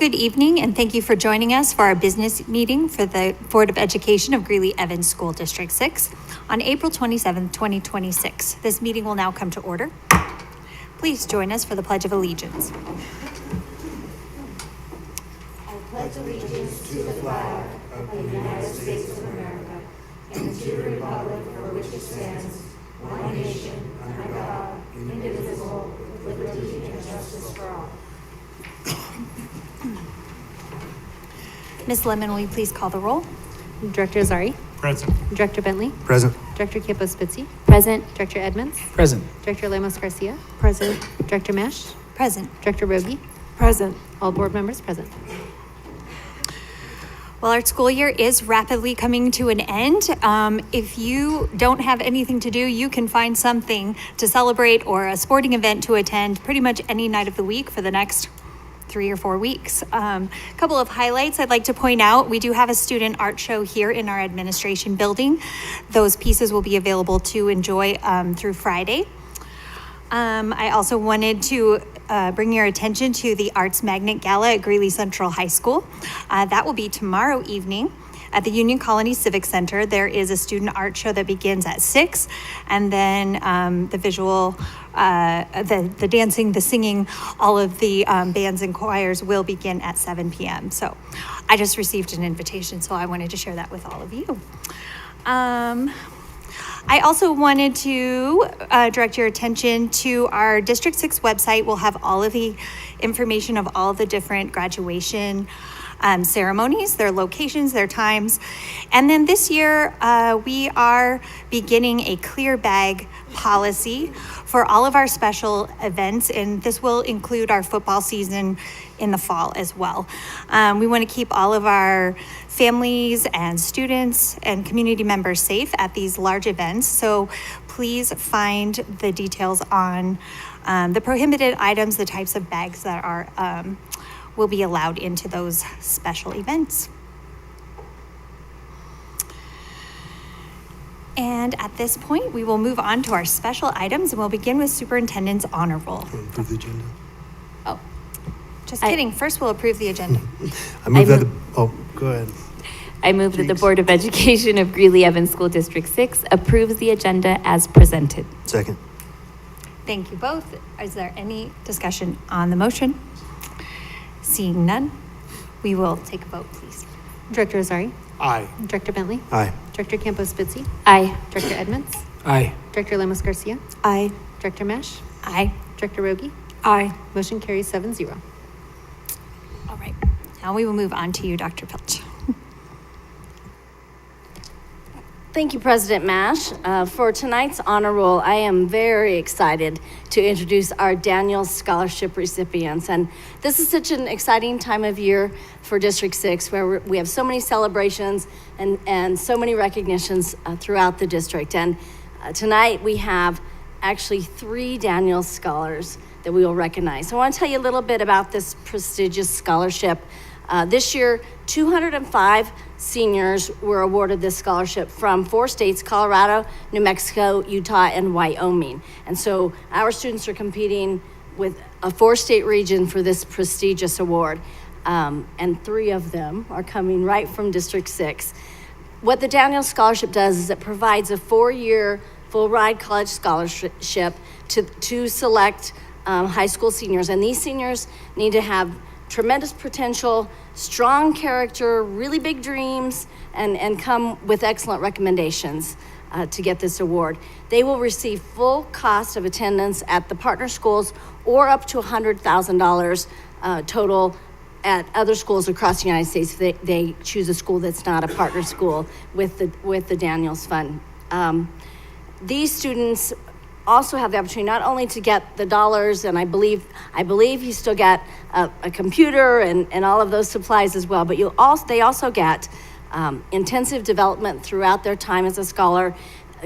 good evening, and thank you for joining us for our business meeting for the Board of Education of Greeley-Evans School District 6 on April 27, 2026. This meeting will now come to order. Please join us for the Pledge of Allegiance. I pledge allegiance to the flag of the United States of America and to the republic for which it stands, one nation, under God, indivisible, with liberty and justice for all. Ms. Lemon, will you please call the roll? Director Azari. Present. Director Bentley. Present. Director Campos-Spitzi. Present. Director Edmonds. Present. Director Lemos-Garcia. Present. Director Mesh. Present. Director Rogie. Present. All board members present. Well, our school year is rapidly coming to an end. If you don't have anything to do, you can find something to celebrate or a sporting event to attend pretty much any night of the week for the next 3 or 4 weeks. A couple of highlights I'd like to point out. We do have a student art show here in our administration building. Those pieces will be available to enjoy through Friday. I also wanted to bring your attention to the Arts Magnet Gala at Greeley Central High School. That will be tomorrow evening at the Union Colony Civic Center. There is a student art show that begins at 6, and then the visual, the dancing, the singing, all of the bands and choirs will begin at 7 p.m. So I just received an invitation, so I wanted to share that with all of you. I also wanted to direct your attention to our District 6 website. We'll have all of the information of all the different graduation ceremonies, their locations, their times. And then this year, we are beginning a clear bag policy for all of our special events, and this will include our football season in the fall as well. We want to keep all of our families and students and community members safe at these large events, so please find the details on the prohibited items, the types of bags that are will be allowed into those special events. And at this point, we will move on to our special items, and we'll begin with Superintendent's Honor Roll. Approve the agenda. Oh, just kidding. First, we'll approve the agenda. Go ahead. I move that the Board of Education of Greeley-Evans School District 6 approves the agenda as presented. Second. Thank you both. Is there any discussion on the motion? Seeing none, we will take a vote, please. Director Azari. Aye. Director Bentley. Aye. Director Campos-Spitzi. Aye. Director Edmonds. Aye. Director Lemos-Garcia. Aye. Director Mesh. Aye. Director Rogie. Aye. Motion carries 7-0. All right. Now we will move on to you, Dr. Pilch. Thank you, President Mash. For tonight's honor roll, I am very excited to introduce our Daniel Scholarship recipients. And this is such an exciting time of year for District 6, where we have so many celebrations and so many recognitions throughout the district. And tonight we have actually 3 Daniel Scholars that we will recognize. So I want to tell you a little bit about this prestigious scholarship. This year, 205 seniors were awarded this scholarship from 4 states: Colorado, New Mexico, Utah, and Wyoming. And so our students are competing with a 4-state region for this prestigious award. And 3 of them are coming right from District 6. What the Daniel Scholarship does is it provides a 4-year full-ride college scholarship to select high school seniors. And these seniors need to have tremendous potential, strong character, really big dreams, and come with excellent recommendations to get this award. They will receive full cost of attendance at the partner schools, or up to $100,000 total at other schools across the United States if they choose a school that's not a partner school with the Daniels Fund. These students also have the opportunity not only to get the dollars, and I believe you still get a computer and all of those supplies as well, but they also get intensive development throughout their time as a scholar,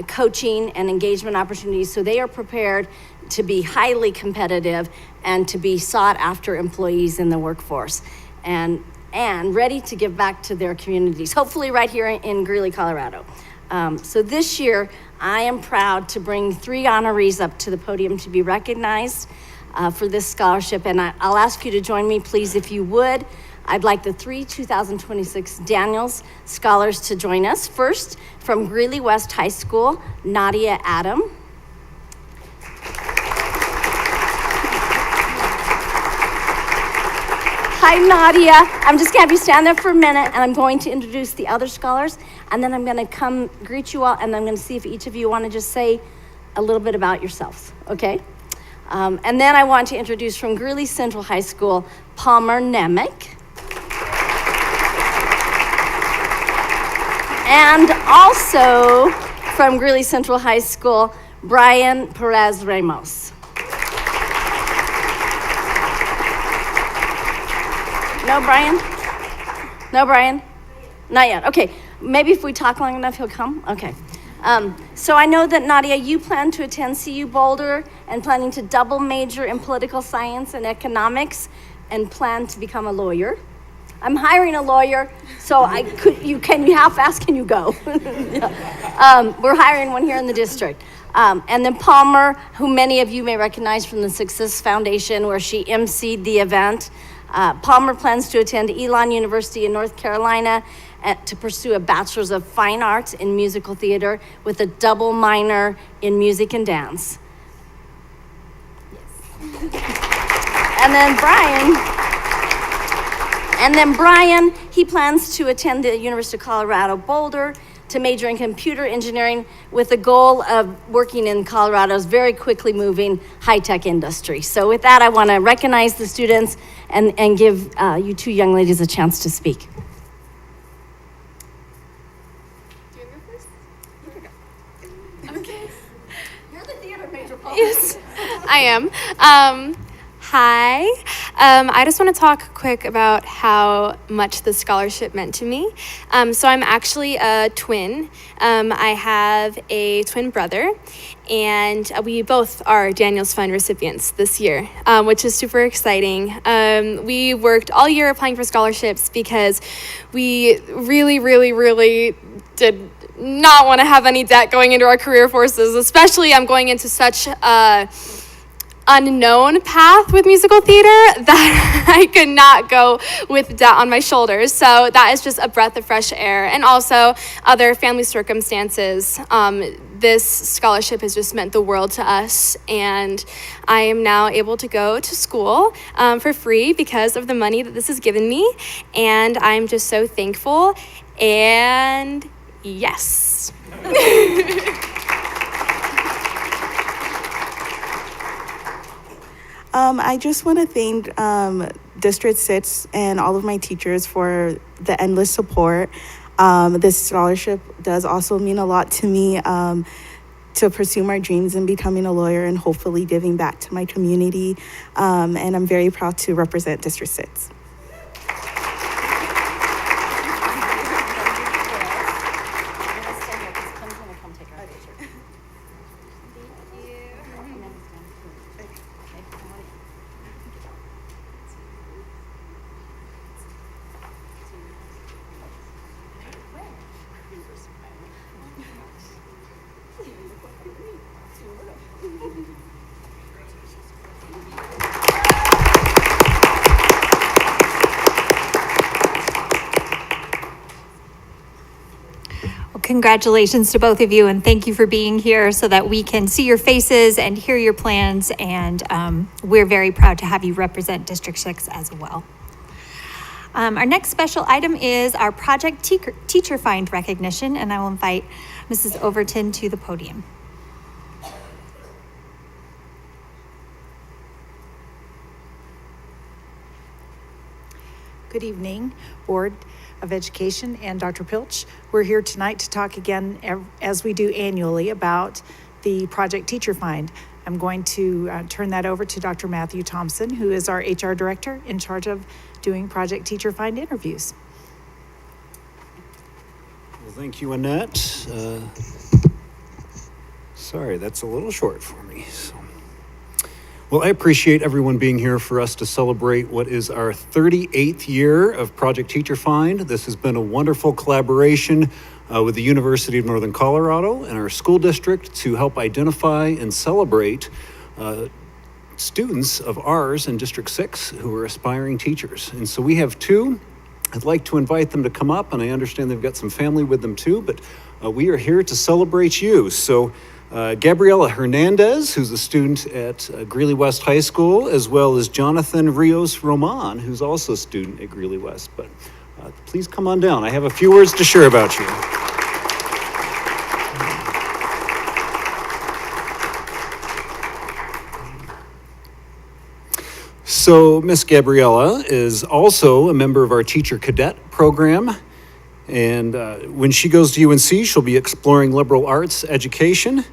coaching and engagement opportunities, so they are prepared to be highly competitive and to be sought after employees in the workforce, and ready to give back to their communities, hopefully right here in Greeley, Colorado. So this year, I am proud to bring 3 honorees up to the podium to be recognized for this scholarship. And I'll ask you to join me, please, if you would. I'd like the 2026 Daniels Scholars to join us. First, from Greeley West High School, Nadia Adam. Hi, Nadia. I'm just going to have you stand there for a minute, and I'm going to introduce the other scholars, and then I'm going to come greet you all, and I'm going to see if each of you want to just say a little bit about yourselves, okay? And then I want to introduce from Greeley Central High School, Palmer Nemec. And also from Greeley Central High School, Brian Perez Ramos. No, Brian? No, Brian? Not yet. Okay. Maybe if we talk long enough, he'll come? Okay. So I know that, Nadia, you plan to attend CU Boulder and planning to double major in political science and economics and plan to become a lawyer. I'm hiring a lawyer, so how fast can you go? Yeah. We're hiring one here in the district. And then Palmer, who many of you may recognize from the Success Foundation, where she emceed the event. Palmer plans to attend Elon University in North Carolina to pursue a Bachelor's of Fine Arts in Musical Theater with a double minor in music and dance. Yes. And then Brian, he plans to attend the University of Colorado Boulder to major in computer engineering with the goal of working in Colorado's very quickly moving high-tech industry. So with that, I want to recognize the students and give you two young ladies a chance to speak. Do you want to go first? You can go. Okay. You're the theater major, Paul. Yes, I am. Hi. I just want to talk quick about how much the scholarship meant to me. So I'm actually a twin. I have a twin brother, and we both are Daniels Fund recipients this year, which is super exciting. We worked all year applying for scholarships because we really did not want to have any debt going into our career forces, especially I'm going into such a unknown path with musical theater that I could not go with debt on my shoulders. So that is just a breath of fresh air. And also other family circumstances. This scholarship has just meant the world to us. And I am now able to go to school for free because of the money that this has given me. And I'm just so thankful. And yes. I just want to thank District 6 and all of my teachers for the endless support. This scholarship does also mean a lot to me to pursue my dreams and becoming a lawyer and hopefully giving back to my community. And I'm very proud to represent District 6. Congratulations to both of you, and thank you for being here so that we can see your faces and hear your plans, and we're very proud to have you represent District 6 as well. Our next special item is our Project Teacher Find recognition, and I will invite Mrs. Overton to the podium. Good evening, Board of Education and Dr. Pilch. We're here tonight to talk again, as we do annually, about the Project Teacher Find. I'm going to turn that over to Dr. Matthew Thompson, who is our HR Director in charge of doing Project Teacher Find interviews. Well, thank you, Annette. Sorry, that's a little short for me. Well, I appreciate everyone being here for us to celebrate what is our 38th year of Project Teacher Find. This has been a wonderful collaboration with the University of Northern Colorado and our school district to help identify and celebrate students of ours in District 6 who are aspiring teachers. And so we have two. I'd like to invite them to come up, and I understand they've got some family with them too, but we are here to celebrate you. So Gabriela Hernandez, who's a student at Greeley West High School, as well as Jonathan Rios Roman, who's also a student at Greeley West. But please come on down. I have a few words to share about you. So Miss Gabriella is also a member of our Teacher Cadet program. And when she goes to UNC, she'll be exploring liberal arts education.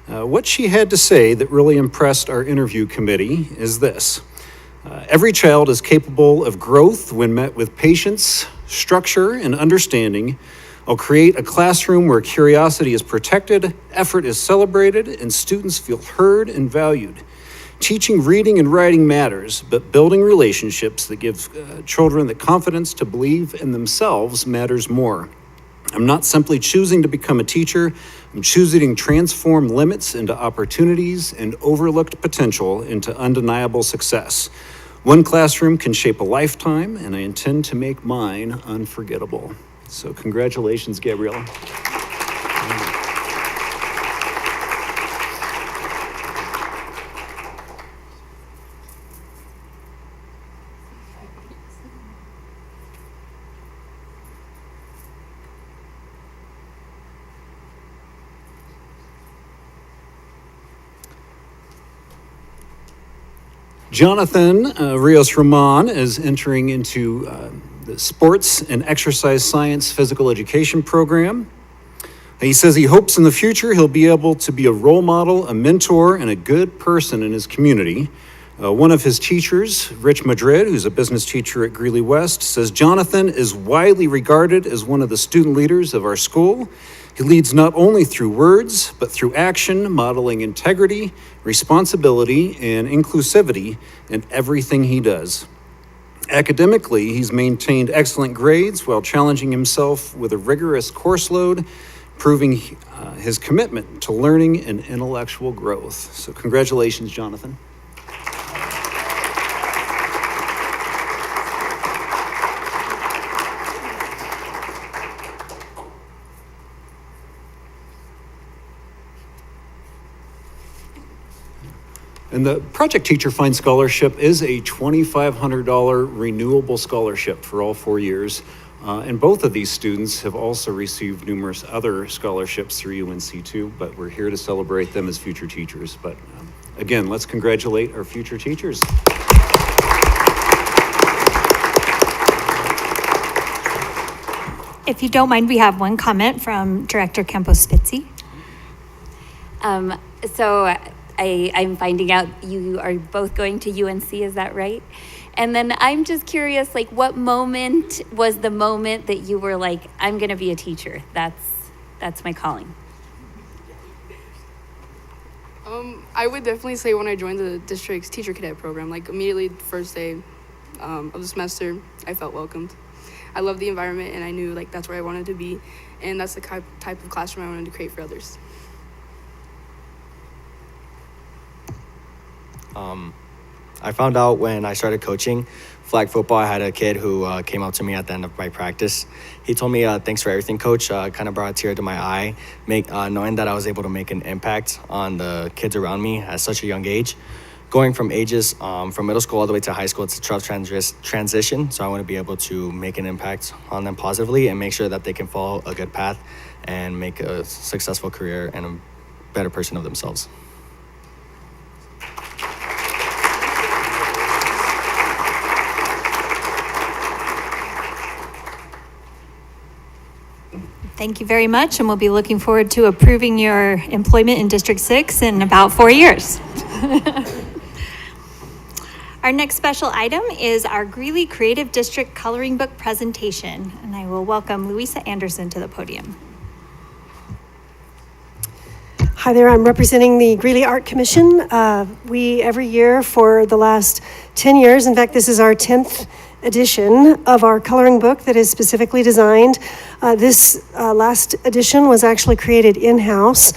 What she had to say that really impressed our interview committee is this. Every child is capable of growth when met with patience, structure, and understanding. I'll create a classroom where curiosity is protected, effort is celebrated, and students feel heard and valued. Teaching reading and writing matters, but building relationships that give children the confidence to believe in themselves matters more. I'm not simply choosing to become a teacher, I'm choosing to transform limits into opportunities and overlooked potential into undeniable success. One classroom can shape a lifetime, and I intend to make mine unforgettable. So congratulations, Gabriella. Jonathan Rios Roman is entering into the Sports and Exercise Science Physical Education program. He says he hopes in the future he'll be able to be a role model, a mentor, and a good person in his community. One of his teachers, Rich Madrid, who's a business teacher at Greeley West, says Jonathan is widely regarded as one of the student leaders of our school. He leads not only through words, but through action, modeling integrity, responsibility, and inclusivity in everything he does. Academically, he's maintained excellent grades while challenging himself with a rigorous course load, proving his commitment to learning and intellectual growth. So congratulations, Jonathan. And the Project Teacher Find Scholarship is a $2,500 renewable scholarship for all 4 years. And both of these students have also received numerous other scholarships through UNC too, but we're here to celebrate them as future teachers. But again, let's congratulate our future teachers. If you don't mind, we have one comment from Director Campos-Spitzy. So I'm finding out you are both going to UNC, is that right? And then I'm just curious, like, what moment was the moment that you were like, I'm going to be a teacher? That's my calling. I would definitely say when I joined the district's teacher cadet program, like immediately the first day of the semester, I felt welcomed. I loved the environment, and I knew like that's where I wanted to be, and that's the type of classroom I wanted to create for others. I found out when I started coaching flag football, I had a kid who came up to me at the end of my practice. He told me, thanks for everything, coach. Kind of brought a tear to my eye, knowing that I was able to make an impact on the kids around me at such a young age. Going from ages from middle school all the way to high school, it's a tough transition. So I want to be able to make an impact on them positively and make sure that they can follow a good path and make a successful career and a better person of themselves. Thank you very much, and we'll be looking forward to approving your employment in District 6 in about 4 years. Our next special item is our Greeley Creative District Coloring Book presentation, and I will welcome Louisa Anderson to the podium. Hi there, I'm representing the Greeley Art Commission. We, every year for the last 10 years, in fact, this is our 10th edition of our coloring book that is specifically designed. This last edition was actually created in-house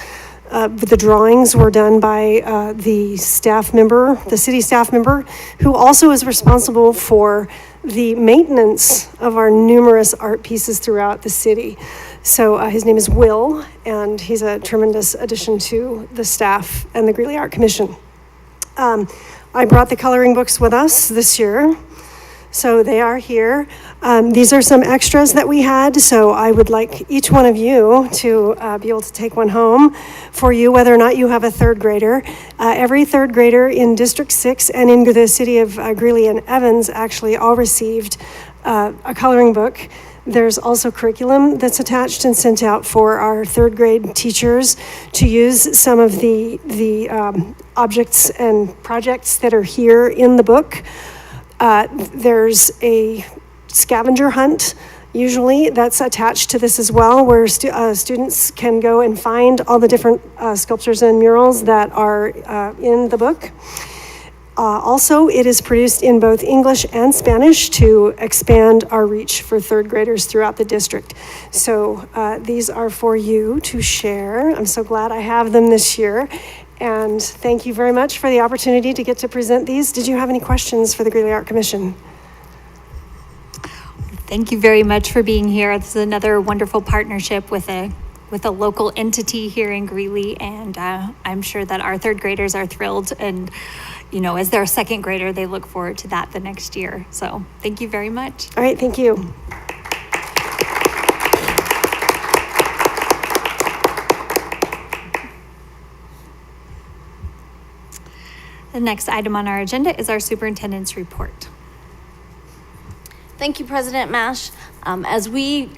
The drawings were done by the staff member, the city staff member, who also is responsible for the maintenance of our numerous art pieces throughout the city. So his name is Will, and he's a tremendous addition to the staff and the Greeley Art Commission. I brought the coloring books with us this year, so they are here. These are some extras that we had, so I would like each one of you to be able to take one home for you, whether or not you have a third grader. Every third grader in District 6 and in the city of Greeley-Evans actually all received a coloring book. There's also curriculum that's attached and sent out for our third grade teachers to use some of the objects and projects that are here in the book. There's a scavenger hunt, usually, that's attached to this as well, where students can go and find all the different sculptures and murals that are in the book. Also, it is produced in both English and Spanish to expand our reach for third graders throughout the district. So these are for you to share. I'm so glad I have them this year. And thank you very much for the opportunity to get to present these. Did you have any questions for the Greeley Art Commission? Thank you very much for being here. This is another wonderful partnership with a local entity here in Greeley, and I'm sure that our third graders are thrilled, and as their second grader, they look forward to that the next year. So thank you very much. All right, thank you. The next item on our agenda is our superintendent's report. Thank you, President Mash. As we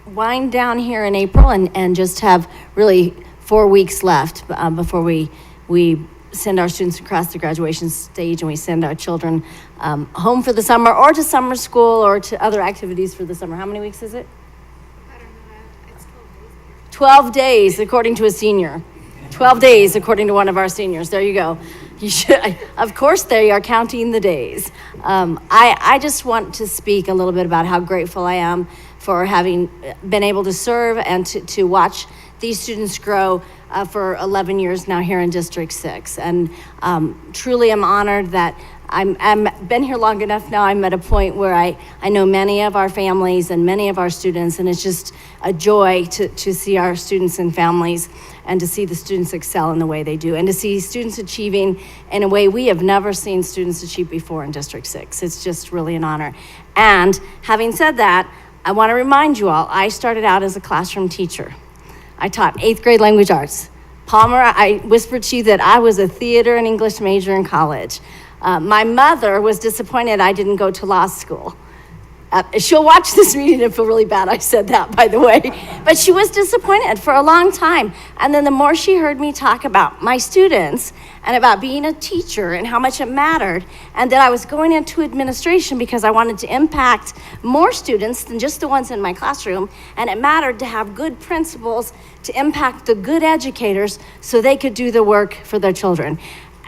wind down here in April and just have really 4 weeks left before we send our students across the graduation stage and we send our children home for the summer or to summer school or to other activities for the summer. How many weeks is it? I don't know. It's 12 days. 12 days, according to a senior. 12 days, according to one of our seniors. There you go. You should, of course, they are counting the days. I just want to speak a little bit about how grateful I am for having been able to serve and to watch these students grow for 11 years now here in District 6. And truly am honored that I'm been here long enough now. I'm at a point where I know many of our families and many of our students, and it's just a joy to see our students and families and to see the students excel in the way they do, and to see students achieving in a way we have never seen students achieve before in District 6. It's just really an honor. And having said that, I want to remind you all, I started out as a classroom teacher. I taught 8th grade language arts. Palmer, I whispered to you that I was a theater and English major in college. My mother was disappointed I didn't go to law school. She'll watch this meeting and feel really bad I said that, by the way. But she was disappointed for a long time. And then the more she heard me talk about my students and about being a teacher and how much it mattered, and that I was going into administration because I wanted to impact more students than just the ones in my classroom, and it mattered to have good principals to impact the good educators so they could do the work for their children.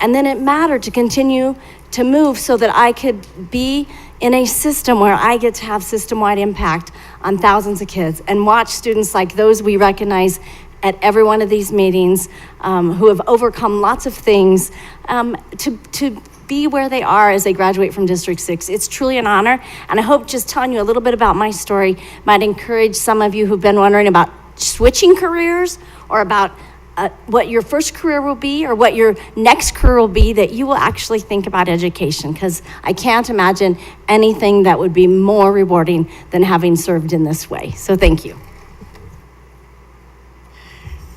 And then it mattered to continue to move so that I could be in a system where I get to have system-wide impact on thousands of kids and watch students like those we recognize at every one of these meetings who have overcome lots of things to be where they are as they graduate from District 6. It's truly an honor, and I hope just telling you a little bit about my story might encourage some of you who've been wondering about switching careers or about what your first career will be or what your next career will be, that you will actually think about education, because I can't imagine anything that would be more rewarding than having served in this way. So thank you.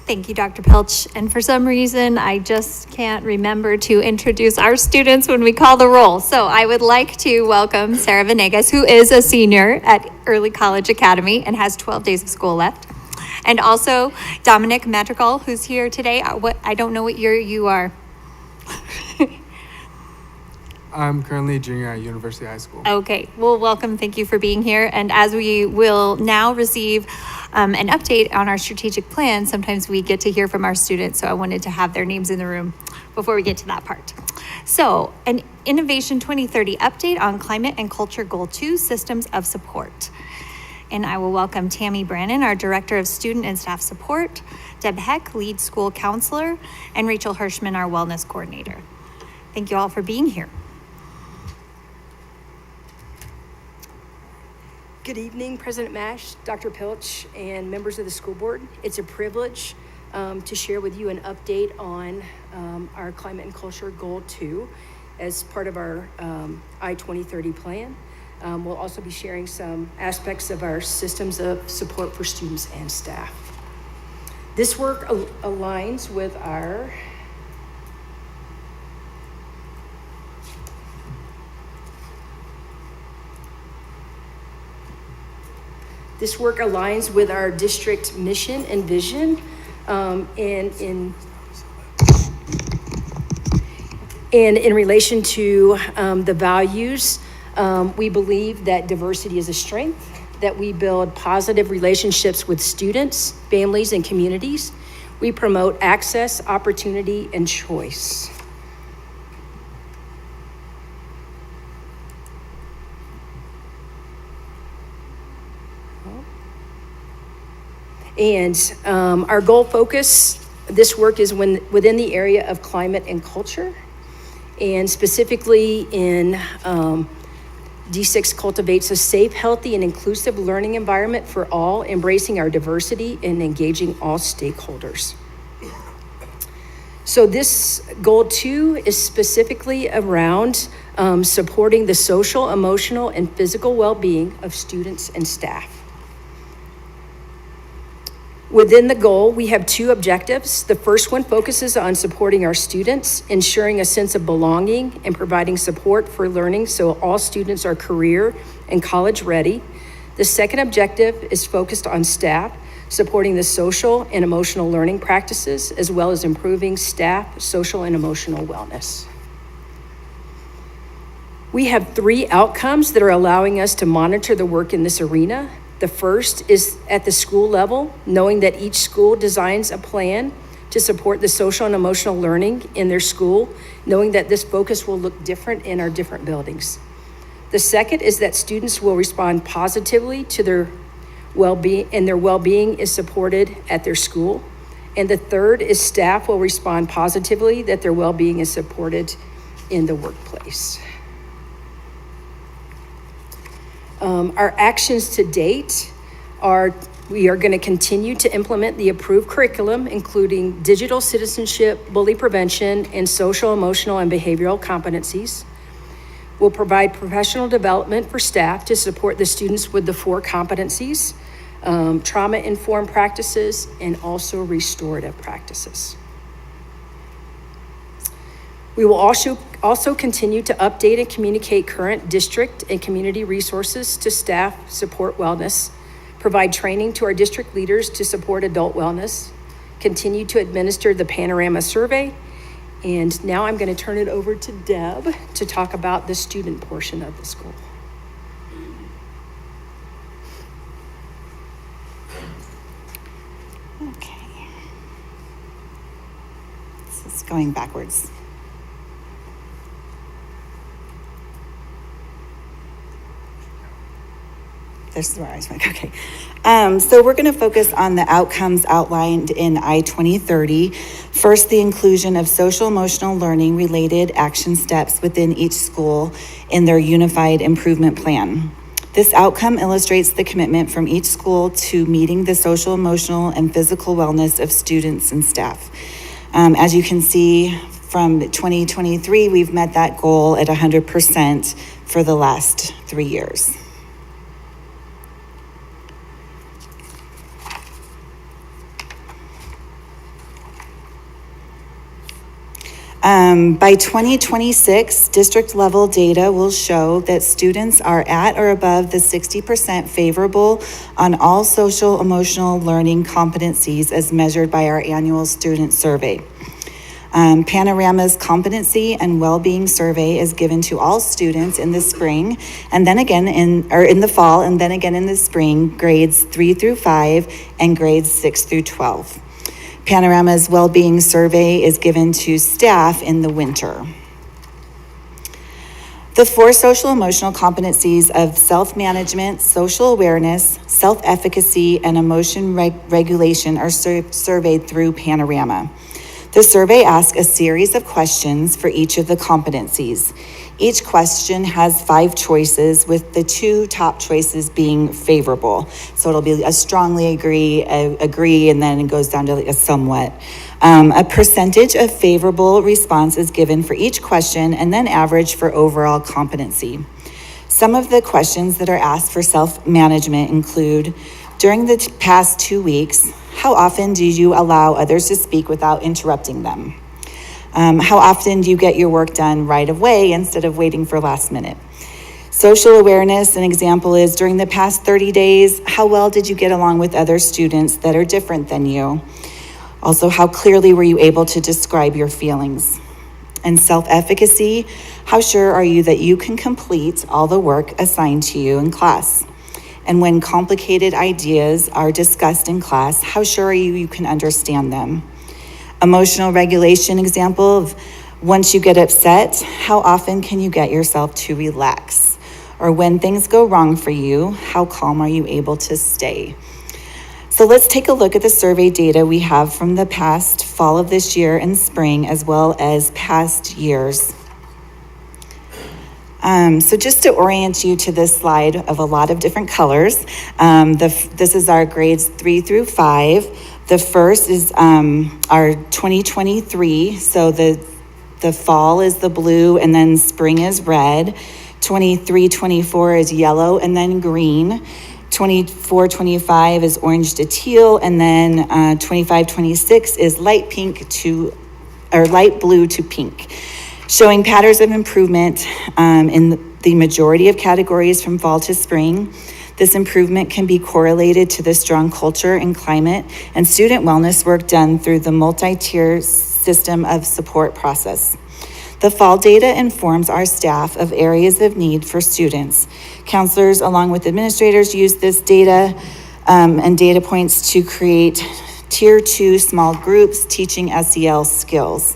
Thank you, Dr. Pilch. And for some reason, I just can't remember to introduce our students when we call the roll. So I would like to welcome Sarah Venegas, who is a senior at Early College Academy and has 12 days of school left. And also Dominic Madrigal, who's here today. I don't know what year you are. I'm currently a junior at University High School. Okay, well, welcome. Thank you for being here. And as we will now receive an update on our strategic plan, sometimes we get to hear from our students. So I wanted to have their names in the room before we get to that part. So an Innovation 2030 update on Climate and Culture Goal 2, Systems of Support. And I will welcome Tammy Brannon, our Director of Student and Staff Support, Deb Heck, Lead School Counselor, and Rachel Hirschman, our Wellness Coordinator. Thank you all for being here. Good evening, President Mash, Dr. Pilch, and members of the school board. It's a privilege to share with you an update on our Climate and Culture Goal 2 as part of our I-2030 plan. We'll also be sharing some aspects of our systems of support for students and staff. This work aligns with our district mission and vision, and in relation to the values, we believe that diversity is a strength, that we build positive relationships with students, families, and communities. We promote access, opportunity, and choice. And our goal focus, this work is within the area of climate and culture, and specifically in D6 cultivates a safe, healthy, and inclusive learning environment for all, embracing our diversity and engaging all stakeholders. So this goal 2 is specifically around supporting the social, emotional, and physical well-being of students and staff. Within the goal, we have 2 objectives. The first one focuses on supporting our students, ensuring a sense of belonging, and providing support for learning so all students are career and college ready. The second objective is focused on staff, supporting the social and emotional learning practices, as well as improving staff social and emotional wellness. We have 3 outcomes that are allowing us to monitor the work in this arena. The first is at the school level, knowing that each school designs a plan to support the social and emotional learning in their school, knowing that this focus will look different in our different buildings. The second is that students will respond positively to their well-being, and their well-being is supported at their school. And the third is staff will respond positively that their well-being is supported in the workplace. Our actions to date are, we are going to continue to implement the approved curriculum, including digital citizenship, bully prevention, and social, emotional, and behavioral competencies. We'll provide professional development for staff to support the students with the 4 competencies, trauma-informed practices, and also restorative practices. We will also continue to update and communicate current district and community resources to staff support wellness, provide training to our district leaders to support adult wellness, continue to administer the Panorama Survey, and now I'm going to turn it over to Deb to talk about the student portion of the school. Okay. This is going backwards. This is where I was like, okay. So we're going to focus on the outcomes outlined in I-2030. First, the inclusion of social emotional learning related action steps within each school in their unified improvement plan. This outcome illustrates the commitment from each school to meeting the social, emotional, and physical wellness of students and staff. As you can see from 2023, we've met that goal at 100% for the last 3 years. By 2026, district level data will show that students are at or above the 60% favorable on all social emotional learning competencies as measured by our annual student survey. Panorama's competency and well-being survey is given to all students in the spring, and then again in the fall, and then again in the spring, grades 3 through 5 and grades 6 through 12. Panorama's well-being survey is given to staff in the winter. The 4 social emotional competencies of self-management, social awareness, self-efficacy, and emotion regulation are surveyed through Panorama. The survey asks a series of questions for each of the competencies. Each question has 5 choices, with the 2 top choices being favorable. So it'll be a strongly agree, and then it goes down to a somewhat. A percentage of favorable response is given for each question, and then average for overall competency. Some of the questions that are asked for self-management include, during the past 2 weeks, how often do you allow others to speak without interrupting them? How often do you get your work done right away instead of waiting for last minute? Social awareness, an example is, during the past 30 days, how well did you get along with other students that are different than you? Also, how clearly were you able to describe your feelings? And self-efficacy, how sure are you that you can complete all the work assigned to you in class? And when complicated ideas are discussed in class, how sure are you can understand them? Emotional regulation example of, once you get upset, how often can you get yourself to relax? Or when things go wrong for you, how calm are you able to stay? So let's take a look at the survey data we have from the past fall of this year and spring, as well as past years. So just to orient you to this slide of a lot of different colors, this is our grades 3 through 5. The first is our 2023, so the fall is the blue and then spring is red. 23-24 is yellow and then green. 24-25 is orange to teal, and then 25-26 is light blue to pink, showing patterns of improvement in the majority of categories from fall to spring. This improvement can be correlated to the strong culture and climate and student wellness work done through the multi-tier system of support process. The fall data informs our staff of areas of need for students. Counselors, along with administrators, use this data and data points to create Tier 2 small groups teaching SEL skills.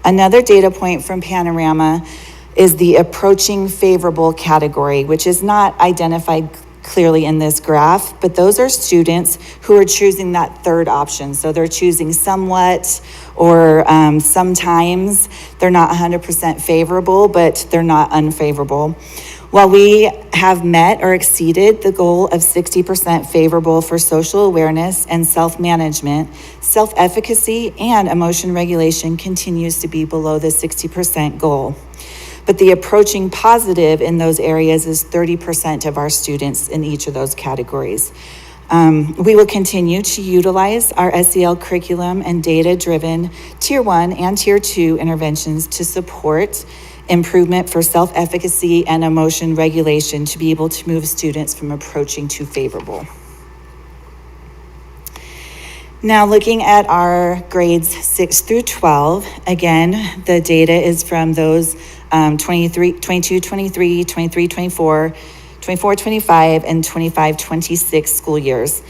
Another data point from Panorama is the approaching favorable category, which is not identified clearly in this graph, but those are students who are choosing that third option. So they're choosing somewhat or sometimes. They're not 100% favorable, but they're not unfavorable. While we have met or exceeded the goal of 60% favorable for social awareness and self-management, self-efficacy and emotion regulation continues to be below the 60% goal. But the approaching positive in those areas is 30% of our students in each of those categories. We will continue to utilize our SEL curriculum and data-driven Tier 1 and Tier 2 interventions to support improvement for self-efficacy and emotion regulation to be able to move students from approaching to favorable. Now looking at our grades 6 through 12, again, the data is from those 22-23, 23-24, 24-25, and 25-26 school years.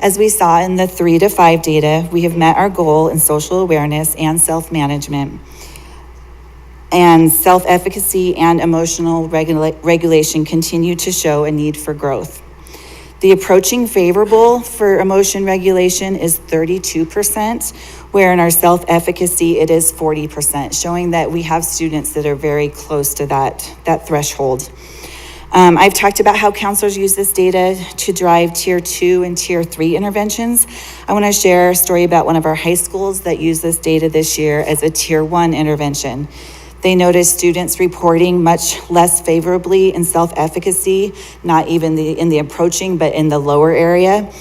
As we saw in the 3 to 5 data, we have met our goal in social awareness and self-management. And self-efficacy and emotional regulation continue to show a need for growth. The approaching favorable for emotion regulation is 32%, where in our self-efficacy it is 40%, showing that we have students that are very close to that threshold. I've talked about how counselors use this data to drive Tier 2 and Tier 3 interventions. I want to share a story about one of our high schools that used this data this year as a Tier 1 intervention. They noticed students reporting much less favorably in self-efficacy, not even in the approaching, but in the lower area.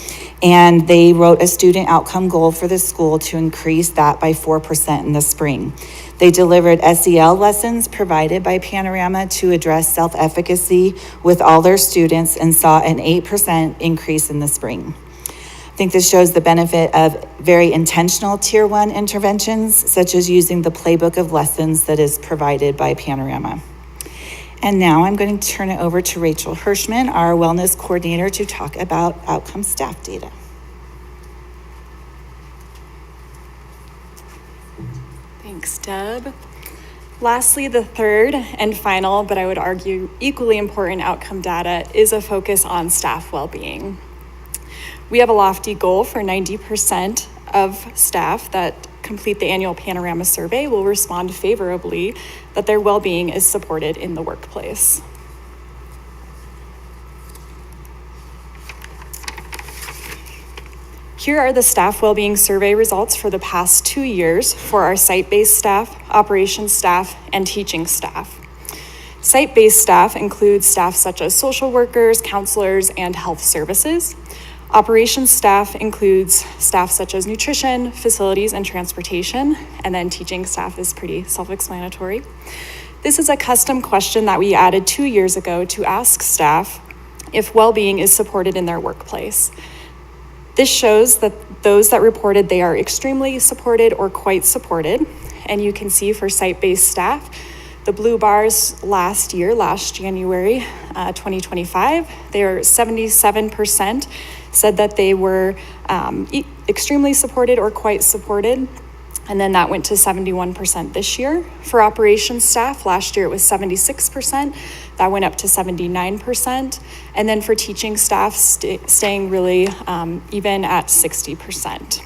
And they wrote a student outcome goal for the school to increase that by 4% in the spring. They delivered SEL lessons provided by Panorama to address self-efficacy with all their students and saw an 8% increase in the spring. I think this shows the benefit of very intentional Tier 1 interventions, such as using the playbook of lessons that is provided by Panorama. And now I'm going to turn it over to Rachel Hirschman, our wellness coordinator, to talk about outcome staff data. Thanks, Deb. Lastly, the third and final, but I would argue equally important outcome data is a focus on staff well-being. We have a lofty goal for 90% of staff that complete the annual panorama survey will respond favorably that their well-being is supported in the workplace. Here are the staff well-being survey results for the past 2 years for our site-based staff, operations staff, and teaching staff. Site-based staff includes staff such as social workers, counselors, and health services. Operations staff includes staff such as nutrition, facilities, and transportation, and then teaching staff is pretty self-explanatory. This is a custom question that we added 2 years ago to ask staff if well-being is supported in their workplace. This shows that those that reported they are extremely supported or quite supported, and you can see for site-based staff, the blue bars last January 2025, they are 77% said that they were extremely supported or quite supported, and then that went to 71% this year. For operations staff, last year it was 76%, that went up to 79%, and then for teaching staff, staying really even at 60%.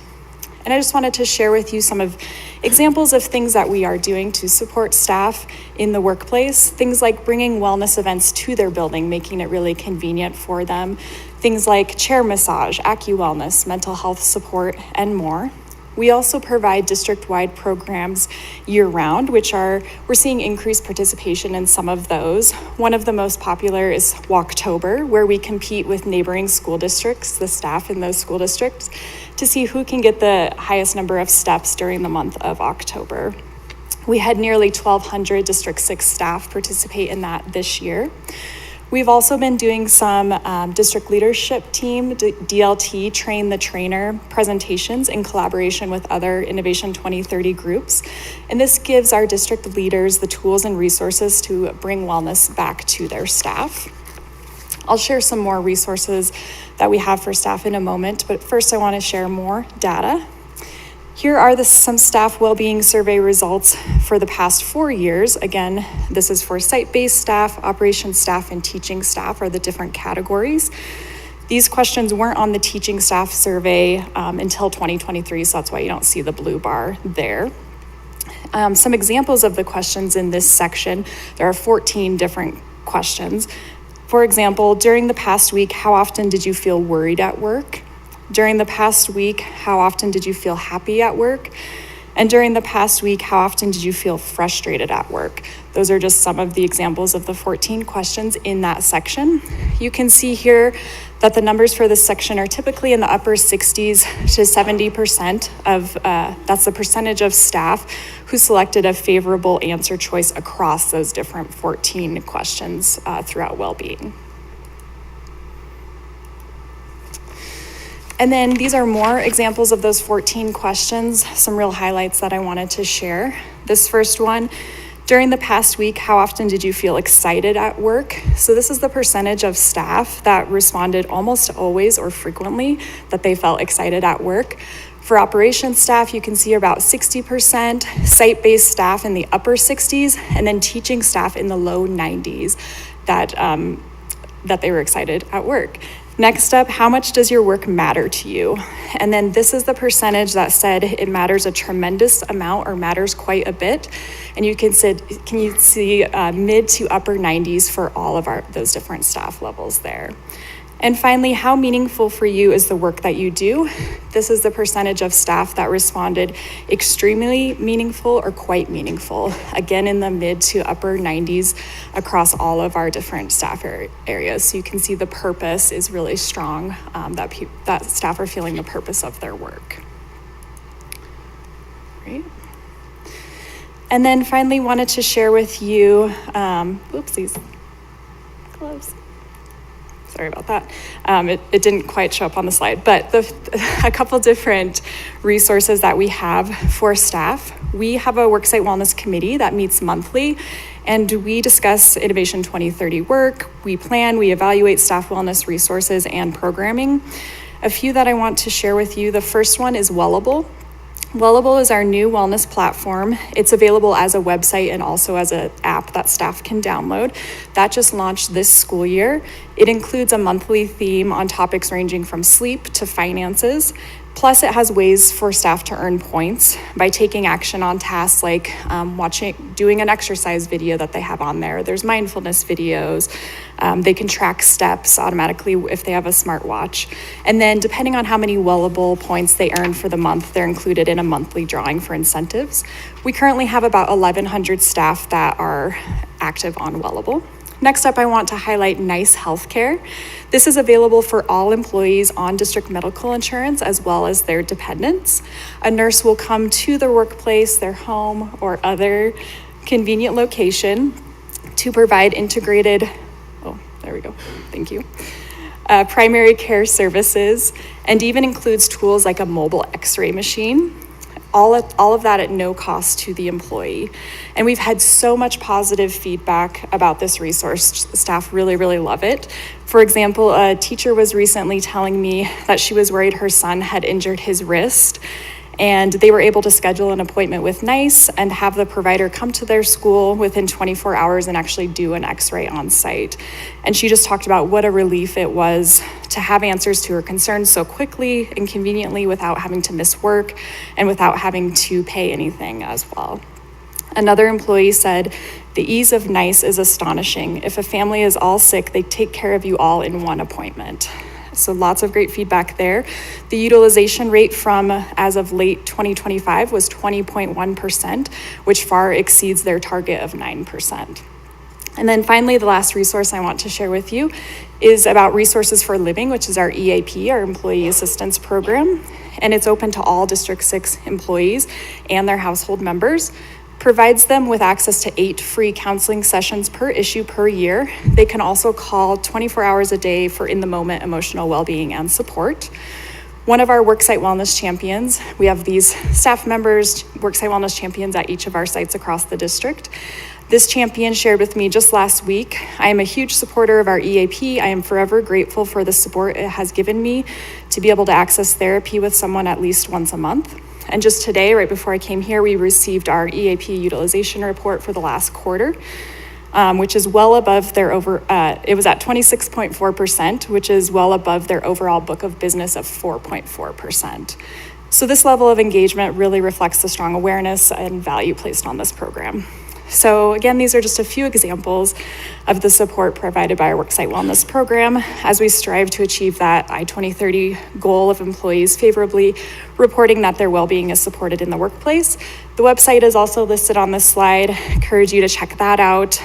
And I just wanted to share with you some of examples of things that we are doing to support staff in the workplace. Things like bringing wellness events to their building, making it really convenient for them. Things like chair massage, AccuWellness, mental health support, and more. We also provide district-wide programs year-round, we're seeing increased participation in some of those. One of the most popular is Walktober, where we compete with neighboring school districts, the staff in those school districts, to see who can get the highest number of steps during the month of October. We had nearly 1,200 District 6 staff participate in that this year. We've also been doing some district leadership team, DLT, train the trainer presentations in collaboration with other Innovation 2030 groups. And this gives our district leaders the tools and resources to bring wellness back to their staff. I'll share some more resources that we have for staff in a moment, but first I want to share more data. Here are some staff well-being survey results for the past 4 years. Again, this is for site-based staff, operations staff, and teaching staff are the different categories. These questions weren't on the teaching staff survey until 2023, so that's why you don't see the blue bar there. Some examples of the questions in this section, there are 14 different questions. For example, during the past week, how often did you feel worried at work? During the past week, how often did you feel happy at work? And during the past week, how often did you feel frustrated at work? Those are just some of the examples of the 14 questions in that section. You can see here that the numbers for this section are typically in the upper 60s to 70% of, that's the percentage of staff who selected a favorable answer choice across those different 14 questions throughout well-being. And then these are more examples of those 14 questions, some real highlights that I wanted to share. This first one, during the past week, how often did you feel excited at work? So this is the percentage of staff that responded almost always or frequently that they felt excited at work. For operations staff, you can see about 60%, site-based staff in the upper 60s, and then teaching staff in the low 90s that they were excited at work. Next up, how much does your work matter to you? And then this is the percentage that said it matters a tremendous amount or matters quite a bit. And you can see mid to upper 90s for all of those different staff levels there. And finally, how meaningful for you is the work that you do? This is the percentage of staff that responded extremely meaningful or quite meaningful, again in the mid to upper 90s across all of our different staff areas. So you can see the purpose is really strong, that staff are feeling the purpose of their work. Great. And then finally wanted to share with you, oopsies, gloves. Sorry about that. It didn't quite show up on the slide, but a couple different resources that we have for staff. We have a worksite wellness committee that meets monthly, and we discuss Innovation 2030 work. We plan, we evaluate staff wellness resources and programming. A few that I want to share with you. The first one is Wellable. Wellable is our new wellness platform. It's available as a website and also as an app that staff can download. That just launched this school year. It includes a monthly theme on topics ranging from sleep to finances. Plus, it has ways for staff to earn points by taking action on tasks like doing an exercise video that they have on there. There's mindfulness videos. They can track steps automatically if they have a smartwatch. And then depending on how many Wellable points they earn for the month, they're included in a monthly drawing for incentives. We currently have about 1,100 staff that are active on Wellable. Next up, I want to highlight NICE Healthcare. This is available for all employees on district medical insurance as well as their dependents. A nurse will come to their workplace, their home, or other convenient location to provide integrated, thank you, primary care services, and even includes tools like a mobile x-ray machine. All of that at no cost to the employee. And we've had so much positive feedback about this resource. Staff really, really love it. For example, a teacher was recently telling me that she was worried her son had injured his wrist, and they were able to schedule an appointment with NICE and have the provider come to their school within 24 hours and actually do an x-ray on site. And she just talked about what a relief it was to have answers to her concerns so quickly and conveniently without having to miss work and without having to pay anything as well. Another employee said, "The ease of NICE is astonishing. If a family is all sick, they take care of you all in one appointment." So lots of great feedback there. The utilization rate from as of late 2025 was 20.1%, which far exceeds their target of 9%. And then finally, the last resource I want to share with you is about Resources for Living, which is our EAP, our Employee Assistance Program. And it's open to all District 6 employees and their household members. Provides them with access to 8 free counseling sessions per issue per year. They can also call 24 hours a day for in-the-moment emotional well-being and support. One of our worksite wellness champions, we have these staff members, worksite wellness champions at each of our sites across the district. This champion shared with me just last week, "I am a huge supporter of our EAP. I am forever grateful for the support it has given me to be able to access therapy with someone at least once a month." And just today, right before I came here, we received our EAP utilization report for the last quarter, which is well above their it was at 26.4%, which is well above their overall book of business of 4.4%. So this level of engagement really reflects the strong awareness and value placed on this program. So again, these are just a few examples of the support provided by our Worksite Wellness Program as we strive to achieve that I-2030 goal of employees favorably reporting that their well-being is supported in the workplace. The website is also listed on this slide. I encourage you to check that out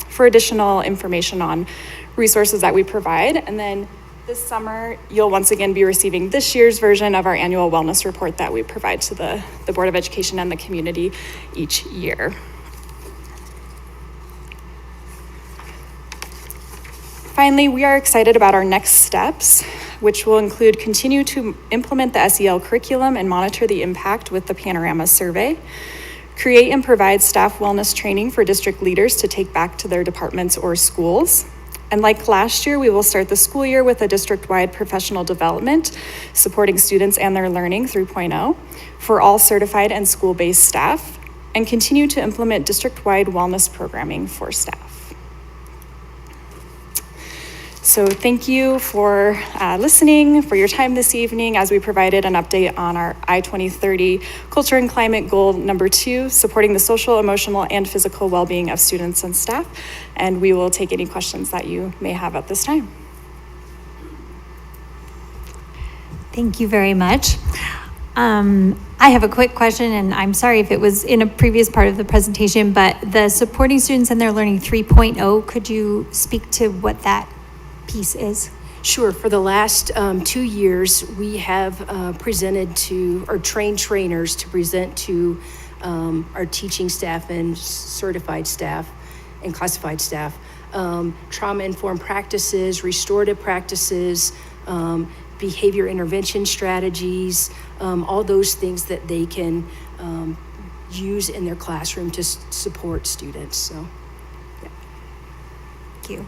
for additional information on resources that we provide. And then this summer, you'll once again be receiving this year's version of our annual wellness report that we provide to the Board of Education and the community each year. Finally, we are excited about our next steps, which will include continue to implement the SEL curriculum and monitor the impact with the Panorama survey, create and provide staff wellness training for district leaders to take back to their departments or schools. And like last year, we will start the school year with a district-wide professional development, supporting students and their learning 3.0 for all certified and school-based staff, and continue to implement district-wide wellness programming for staff. So thank you for listening, for your time this evening as we provided an update on our I-2030 Culture and Climate Goal number 2, supporting the social, emotional, and physical well-being of students and staff. And we will take any questions that you may have at this time. Thank you very much. I have a quick question, and I'm sorry if it was in a previous part of the presentation, but the supporting students and their learning 3.0, could you speak to what that piece is? Sure. For the last 2 years, we have presented to, or trained trainers to present to our teaching staff and certified staff and classified staff, trauma-informed practices, restorative practices, behavior intervention strategies, all those things that they can use in their classroom to support students. So, yeah. Thank you.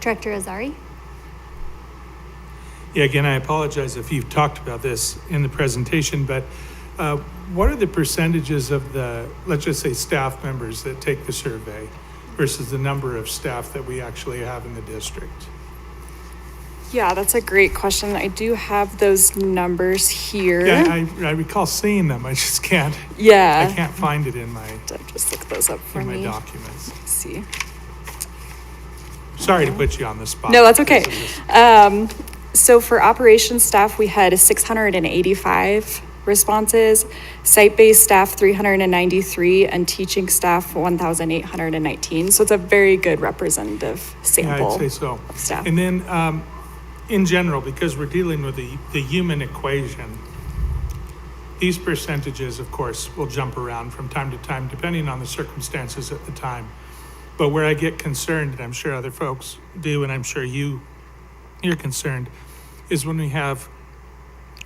Director Azari? Yeah, again, I apologize if you've talked about this in the presentation, but What are the percentages of the, let's just say, staff members that take the survey versus the number of staff that we actually have in the district? Yeah, that's a great question. I do have those numbers here. Yeah, I recall seeing them. I just can't. Yeah. I can't find it in my. Just look those up for in me. my documents. Let's see. Sorry to put you on the spot. No, that's okay. So for operations staff, we had 685 responses, site-based staff 393, and teaching staff 1,819. So it's a very good representative sample. Yeah, I'd say so. Of staff. And then, in general, because we're dealing with the human equation, these percentages, of course, will jump around from time to time, depending on the circumstances at the time. But where I get concerned, and I'm sure other folks do, and I'm sure you're concerned, is when we have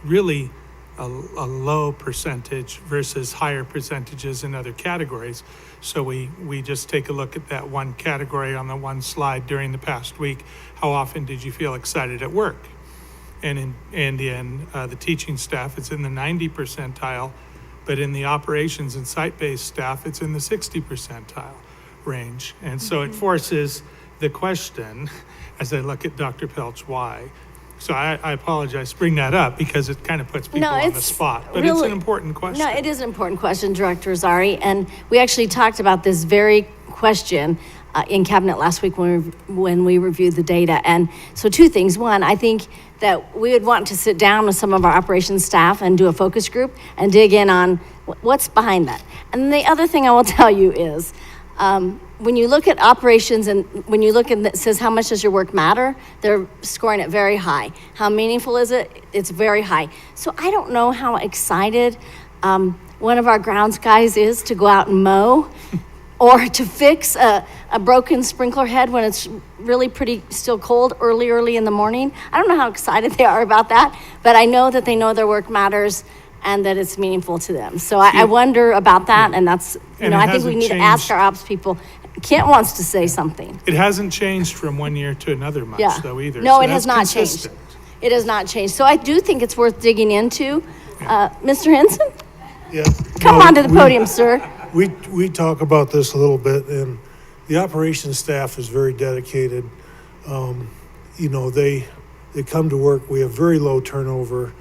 really a low percentage versus higher percentages in other categories. So we just take a look at that one category on the one slide during the past week. How often did you feel excited at work? And in the teaching staff, it's in the 90 percentile, but in the operations and site-based staff, it's in the 60 percentile range. And so it forces the question, as I look at Dr. Pelch, why? So I apologize to bring that up because it kind of puts people on the spot, but it's an important question. No, it is an important question, Director Azari, and we actually talked about this very question in Cabinet last week when we reviewed the data. And so two things. One, I think that we would want to sit down with some of our operations staff and do a focus group and dig in on what's behind that. And the other thing I will tell you is, when you look at operations and when you look at it says how much does your work matter, they're scoring it very high. How meaningful is it? It's very high. So I don't know how excited one of our grounds guys is to go out and mow or to fix a broken sprinkler head when it's really pretty still cold early in the morning. I don't know how excited they are about that, but I know that they know their work matters and that it's meaningful to them. So I wonder about that, and that's, I think we need to ask our ops people. Kent wants to say something. It hasn't changed from one year to another much, though, either. No, so it has not changed. It has not changed. So I do think it's worth digging into. Mr. Henson? Yeah. Come on to the podium, sir. We talk about this a little bit, and the operations staff is very dedicated. They come to work. We have very low turnover.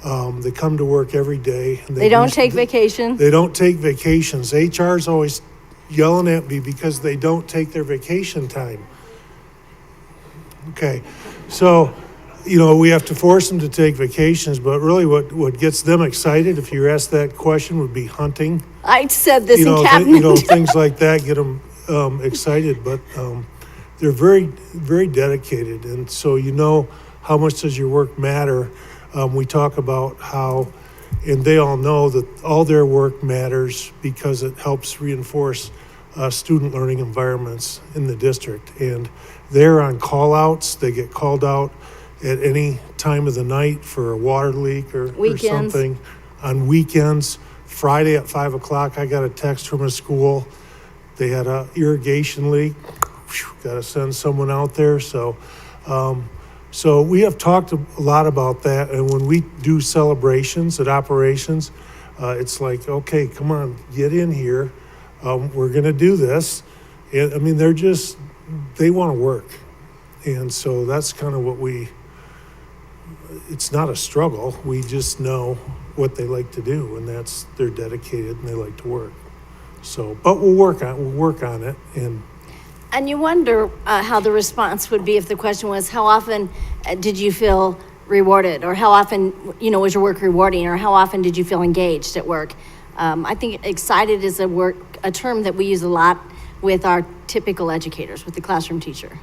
They come to work every day. And they don't take vacation. They don't take vacations. HR's always yelling at me because they don't take their vacation time. Okay, so, we have to force them to take vacations, but really what gets them excited, if you ask that question, would be hunting. I said this in cabinet. Things like that get them excited, but they're very, very dedicated. And so, how much does your work matter? We talk about how, and they all know that all their work matters because it helps reinforce student learning environments in the district. And they're on call-outs. They get called out at any time of the night for a water leak or something. On weekends, Friday at 5 o'clock, I got a text from a school. They had an irrigation leak. Got to send someone out there. So we have talked a lot about that, and when we do celebrations at operations, it's like, okay, come on, get in here. We're going to do this. And, they want to work. And so that's kind of it's not a struggle. We just know what they like to do, and they're dedicated and they like to work. So, but we'll work on it. And you wonder how the response would be if the question was, how often did you feel rewarded? Or how often, was your work rewarding? Or how often did you feel engaged at work? I think excited is a term that we use a lot with our typical educators, with the classroom teacher.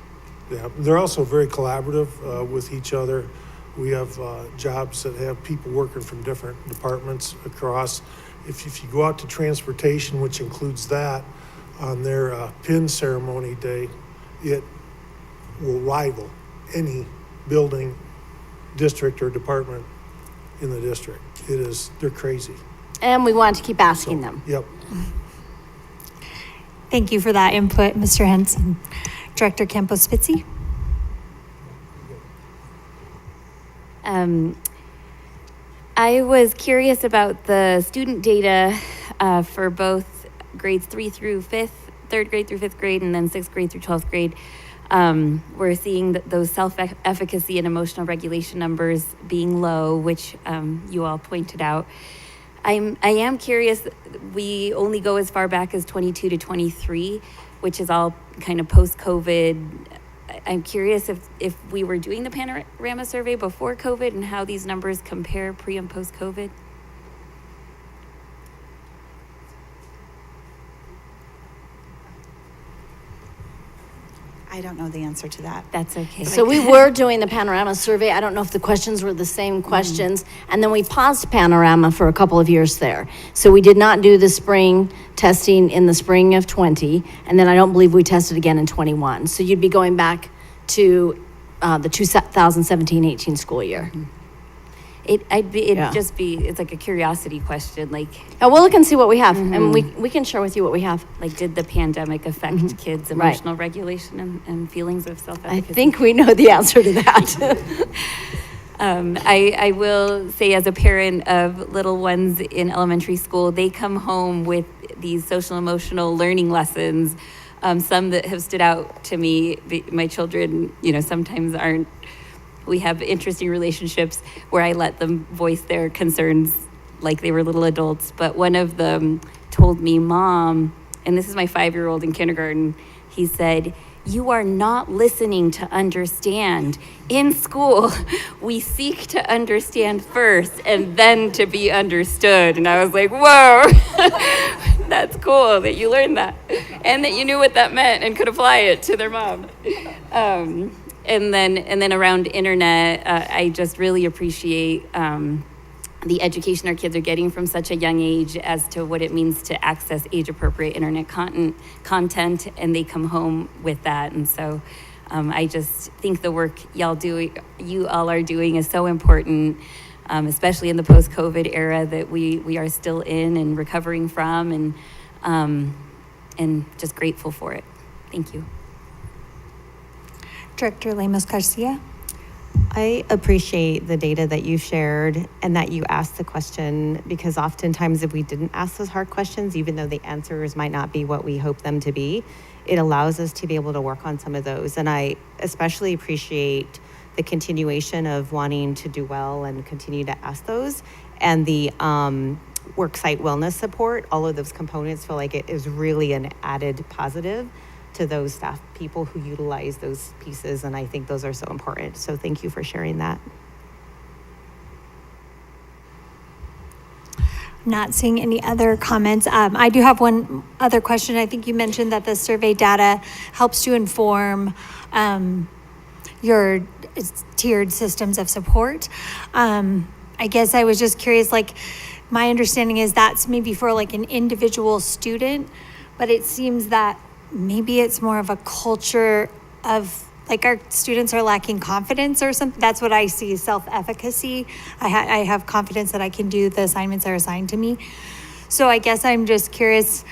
Yeah, they're also very collaborative with each other. We have jobs that have people working from different departments across. If you go out to transportation, which includes that, on their pin ceremony day, it will rival any building, district, or department in the district. They're crazy. And we want to keep asking them. Yep. Thank you for that input, Mr. Henson. Director Campos-Spitzy? I was curious about the student data for both grades 3 through 5th, 3rd grade through 5th grade, and then 6th grade through 12th grade. We're seeing those self-efficacy and emotional regulation numbers being low, which you all pointed out. I am curious, we only go as far back as 22 to 23, which is all kind of post-COVID. I'm curious if we were doing the panorama survey before COVID and how these numbers compare pre and post-COVID. I don't know the answer to that. That's okay. So we were doing the panorama survey. I don't know if the questions were the same questions. And then we paused panorama for a couple of years there. So we did not do the spring testing in the spring of 20. And then I don't believe we tested again in 21. So you'd be going back to the 2017-18 school year. It's like a curiosity question, like. We'll look and see what we have, and we can share with you what we have. Like, did the pandemic affect kids' emotional regulation and feelings of self-efficacy? I think we know the answer to that. I will say, as a parent of little ones in elementary school, they come home with these social emotional learning lessons. Some that have stood out to me. My children, sometimes aren't. We have interesting relationships where I let them voice their concerns like they were little adults. But one of them told me, "Mom," and this is my 5-year-old in kindergarten, he said, "You are not listening to understand. In school, we seek to understand first and then to be understood." And I was like, whoa, that's cool that you learned that and that you knew what that meant and could apply it to their mom. And then around internet, I just really appreciate the education our kids are getting from such a young age as to what it means to access age-appropriate internet content, and they come home with that. And so I just think the work you all are doing is so important, especially in the post-COVID era that we are still in and recovering from, and just grateful for it. Thank you. Director Lemos-Garcia. I appreciate the data that you shared and that you asked the question, because oftentimes if we didn't ask those hard questions, even though the answers might not be what we hope them to be, it allows us to be able to work on some of those. And I especially appreciate the continuation of wanting to do well and continue to ask those. And the worksite wellness support, all of those components feel like it is really an added positive to those staff people who utilize those pieces, and I think those are so important. So thank you for sharing that. Not seeing any other comments. I do have one other question. I think you mentioned that the survey data helps to inform your tiered systems of support. I guess I was just curious, like, my understanding is that's maybe for like an individual student, but it seems that maybe it's more of a culture of like our students are lacking confidence or something. That's what I see, self-efficacy. I have confidence that I can do the assignments that are assigned to me. So I guess I'm just curious,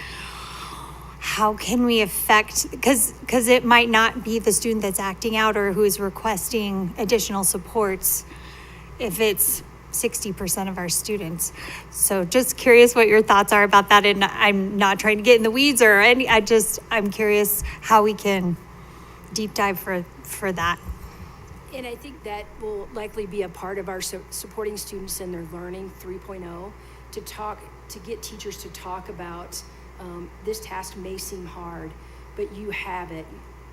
how can we affect, because it might not be the student that's acting out or who is requesting additional supports if it's 60% of our students. So just curious what your thoughts are about that. And I'm not trying to get in the weeds or any, I'm curious how we can deep dive for that. And I think that will likely be a part of our supporting students in their learning 3.0 to get teachers to talk about this task may seem hard, but you have it.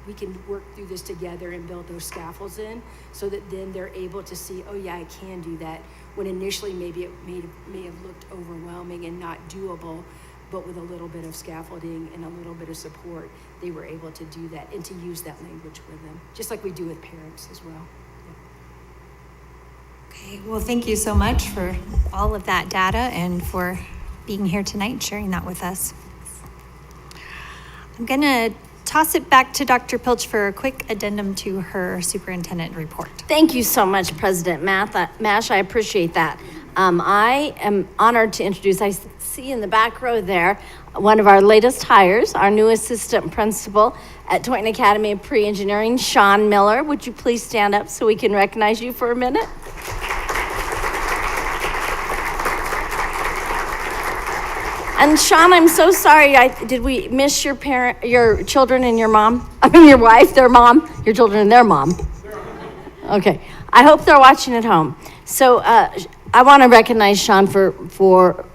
We can work through this together and build those scaffolds in so that then they're able to see, oh yeah, I can do that. When initially maybe it may have looked overwhelming and not doable, but with a little bit of scaffolding and a little bit of support, they were able to do that and to use that language with them, just like we do with parents as well. Okay, well, thank you so much for all of that data and for being here tonight and sharing that with us. I'm gonna toss it back to Dr. Pilch for a quick addendum to her superintendent report. Thank you so much, President Mash. I appreciate that. I am honored to introduce, I see in the back row there, one of our latest hires, our new assistant principal at Tointon Academy of Pre-Engineering, Sean Miller. Would you please stand up so we can recognize you for a minute? And Sean, I'm so sorry. Did we miss your children and your mom? I mean, your wife, their mom, your children and their mom. Okay. I hope they're watching at home. So I want to recognize Sean for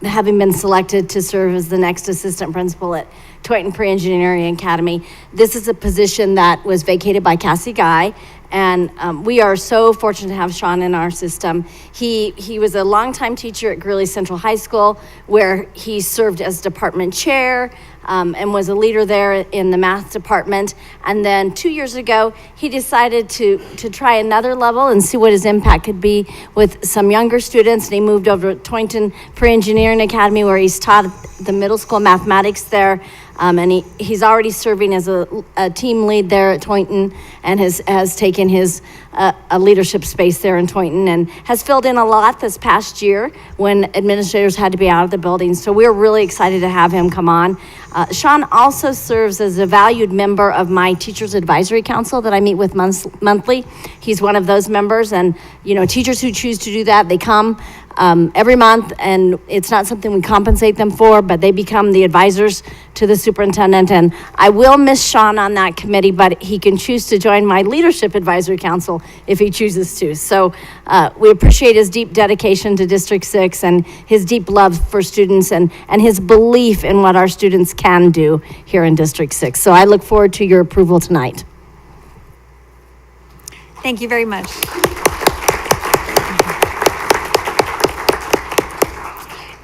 having been selected to serve as the next assistant principal at Toynton Pre-Engineering Academy. This is a position that was vacated by Cassie Guy, and we are so fortunate to have Sean in our system. He was a longtime teacher at Greeley Central High School, where he served as department chair and was a leader there in the math department. And then 2 years ago, he decided to try another level and see what his impact could be with some younger students. And he moved over to Toynton Pre-Engineering Academy, where he's taught the middle school mathematics there. And he's already serving as a team lead there at Toynton, and has taken his a leadership space there in Toynton, and has filled in a lot this past year when administrators had to be out of the building. So we're really excited to have him come on. Sean also serves as a valued member of my Teachers Advisory Council that I meet with monthly. He's one of those members, and teachers who choose to do that, they come every month, and it's not something we compensate them for, but they become the advisors to the superintendent. And I will miss Sean on that committee, but he can choose to join my Leadership Advisory Council if he chooses to. So we appreciate his deep dedication to District 6 and his deep love for students and his belief in what our students can do here in District 6. So I look forward to your approval tonight. Thank you very much.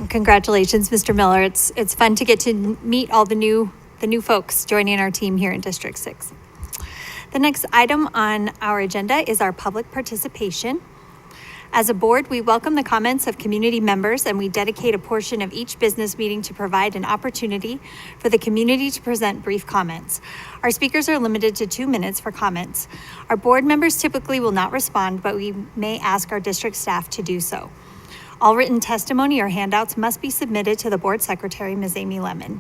Congratulations, Mr. Miller. It's fun to get to meet all the new folks joining our team here in District 6. The next item on our agenda is our public participation. As a board, we welcome the comments of community members, and we dedicate a portion of each business meeting to provide an opportunity for the community to present brief comments. Our speakers are limited to 2 minutes for comments. Our board members typically will not respond, but we may ask our district staff to do so. All written testimony or handouts must be submitted to the board secretary, Ms. Amy Lemon.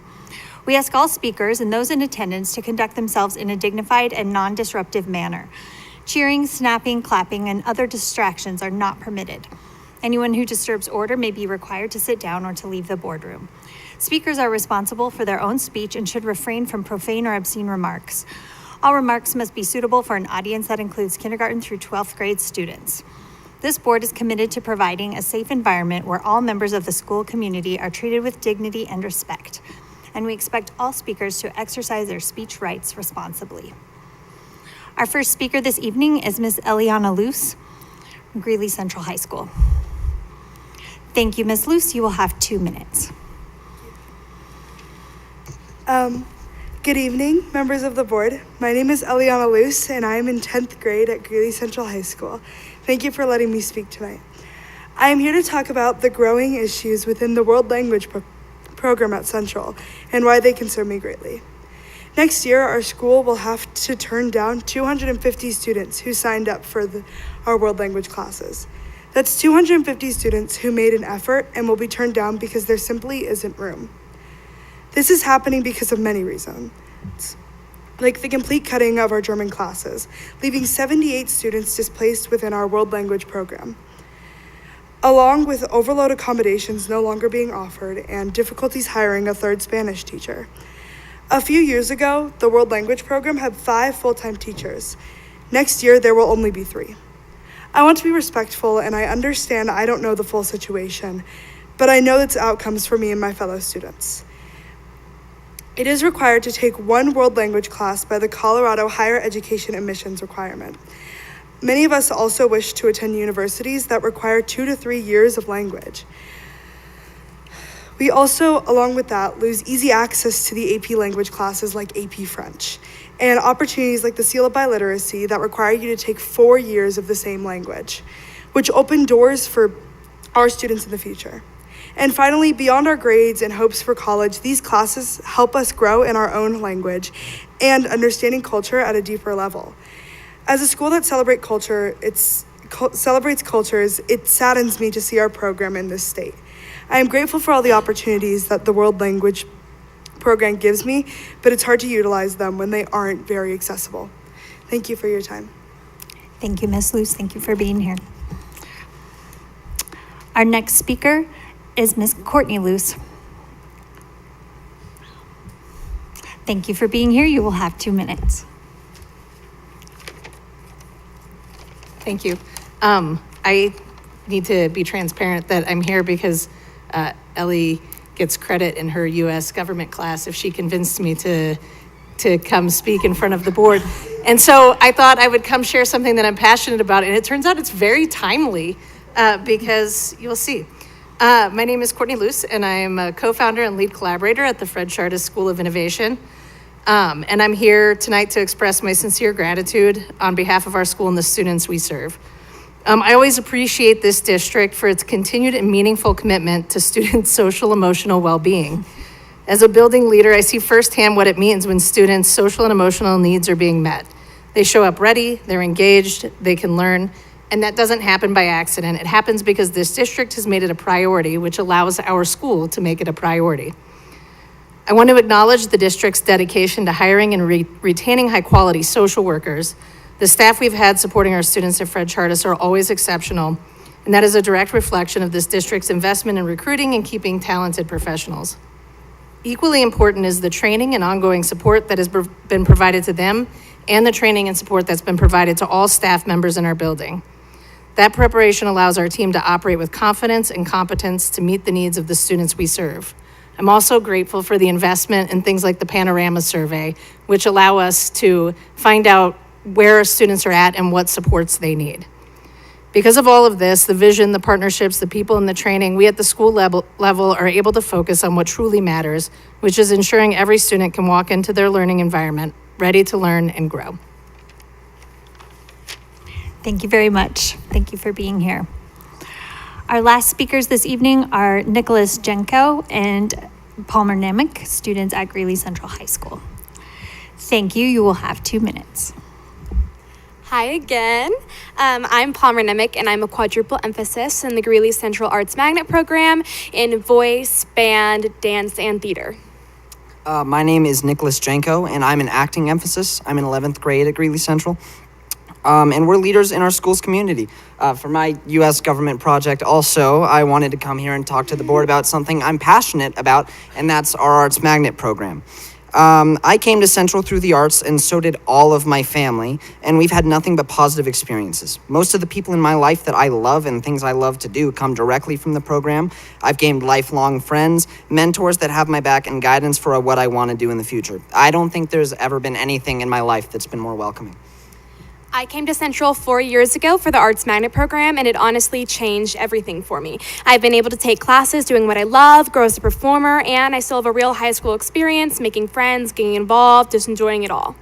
We ask all speakers and those in attendance to conduct themselves in a dignified and non-disruptive manner. Cheering, snapping, clapping, and other distractions are not permitted. Anyone who disturbs order may be required to sit down or to leave the boardroom. Speakers are responsible for their own speech and should refrain from profane or obscene remarks. All remarks must be suitable for an audience that includes kindergarten through 12th grade students. This board is committed to providing a safe environment where all members of the school community are treated with dignity and respect. And we expect all speakers to exercise their speech rights responsibly. Our first speaker this evening is Ms. Eliana Luce, Greeley Central High School. Thank you, Ms. Luce. You will have 2 minutes. Good evening, members of the board. My name is Eliana Luce, and I am in 10th grade at Greeley Central High School. Thank you for letting me speak tonight. I am here to talk about the growing issues within the World Language program at Central and why they concern me greatly. Next year, our school will have to turn down 250 students who signed up for our World Language classes. That's 250 students who made an effort and will be turned down because there simply isn't room. This is happening because of many reasons, like the complete cutting of our German classes, leaving 78 students displaced within our World Language program, along with overload accommodations no longer being offered and difficulties hiring a third Spanish teacher. A few years ago, the World Language program had 5 full-time teachers. Next year, there will only be 3. I want to be respectful, and I understand I don't know the full situation, but I know its outcomes for me and my fellow students. It is required to take 1 World Language class by the Colorado Higher Education Admissions requirement. Many of us also wish to attend universities that require 2 to 3 years of language. We also, along with that, lose easy access to the AP language classes like AP French, and opportunities like the Seal of Biliteracy that require you to take 4 years of the same language, which open doors for our students in the future. And finally, beyond our grades and hopes for college, these classes help us grow in our own language and understanding culture at a deeper level. As a school that celebrates cultures, it saddens me to see our program in this state. I am grateful for all the opportunities that the World Language program gives me, but it's hard to utilize them when they aren't very accessible. Thank you for your time. Thank you, Ms. Luce. Thank you for being here. Our next speaker is Ms. Courtney Luce, Thank you for being here. You will have 2 minutes. Thank you. I need to be transparent that I'm here because Ellie gets credit in her U.S. government class if she convinced me to come speak in front of the board. And so I thought I would come share something that I'm passionate about, and it turns out it's very timely because you'll see. My name is Courtney Luce, and I'm a co-founder and lead collaborator at the Fred Chartis School of Innovation. And I'm here tonight to express my sincere gratitude on behalf of our school and the students we serve. I always appreciate this district for its continued and meaningful commitment to students' social emotional well-being. As a building leader, I see firsthand what it means when students' social and emotional needs are being met. They show up ready, they're engaged, they can learn, and that doesn't happen by accident. It happens because this district has made it a priority, which allows our school to make it a priority. I want to acknowledge the district's dedication to hiring and retaining high-quality social workers. The staff we've had supporting our students at Fred Chartis are always exceptional, and that is a direct reflection of this district's investment in recruiting and keeping talented professionals. Equally important is the training and ongoing support that has been provided to them and the training and support that's been provided to all staff members in our building. That preparation allows our team to operate with confidence and competence to meet the needs of the students we serve. I'm also grateful for the investment in things like the Panorama Survey, which allow us to find out where our students are at and what supports they need. Because of all of this, the vision, the partnerships, the people, and the training, we at the school level are able to focus on what truly matters, which is ensuring every student can walk into their learning environment ready to learn and grow. Thank you very much. Thank you for being here. Our last speakers this evening are Nicholas Jenko and Palmer Nemec, students at Greeley Central High School. Thank you. You will have 2 minutes. Hi again. I'm Palmer Nemec, and I'm a quadruple emphasis in the Greeley Central Arts Magnet program in voice, band, dance, and theater. My name is Nicholas Jenko, and I'm an acting emphasis. I'm in 11th grade at Greeley Central. And we're leaders in our school's community. For my U.S. government project also, I wanted to come here and talk to the board about something I'm passionate about, and that's our Arts Magnet program. I came to Central through the arts, and so did all of my family, and we've had nothing but positive experiences. Most of the people in my life that I love and things I love to do come directly from the program. I've gained lifelong friends, mentors that have my back, and guidance for what I want to do in the future. I don't think there's ever been anything in my life that's been more welcoming. I came to Central 4 years ago for the Arts Magnet program, and it honestly changed everything for me. I've been able to take classes doing what I love, grow as a performer, and I still have a real high school experience, making friends, getting involved, just enjoying it all.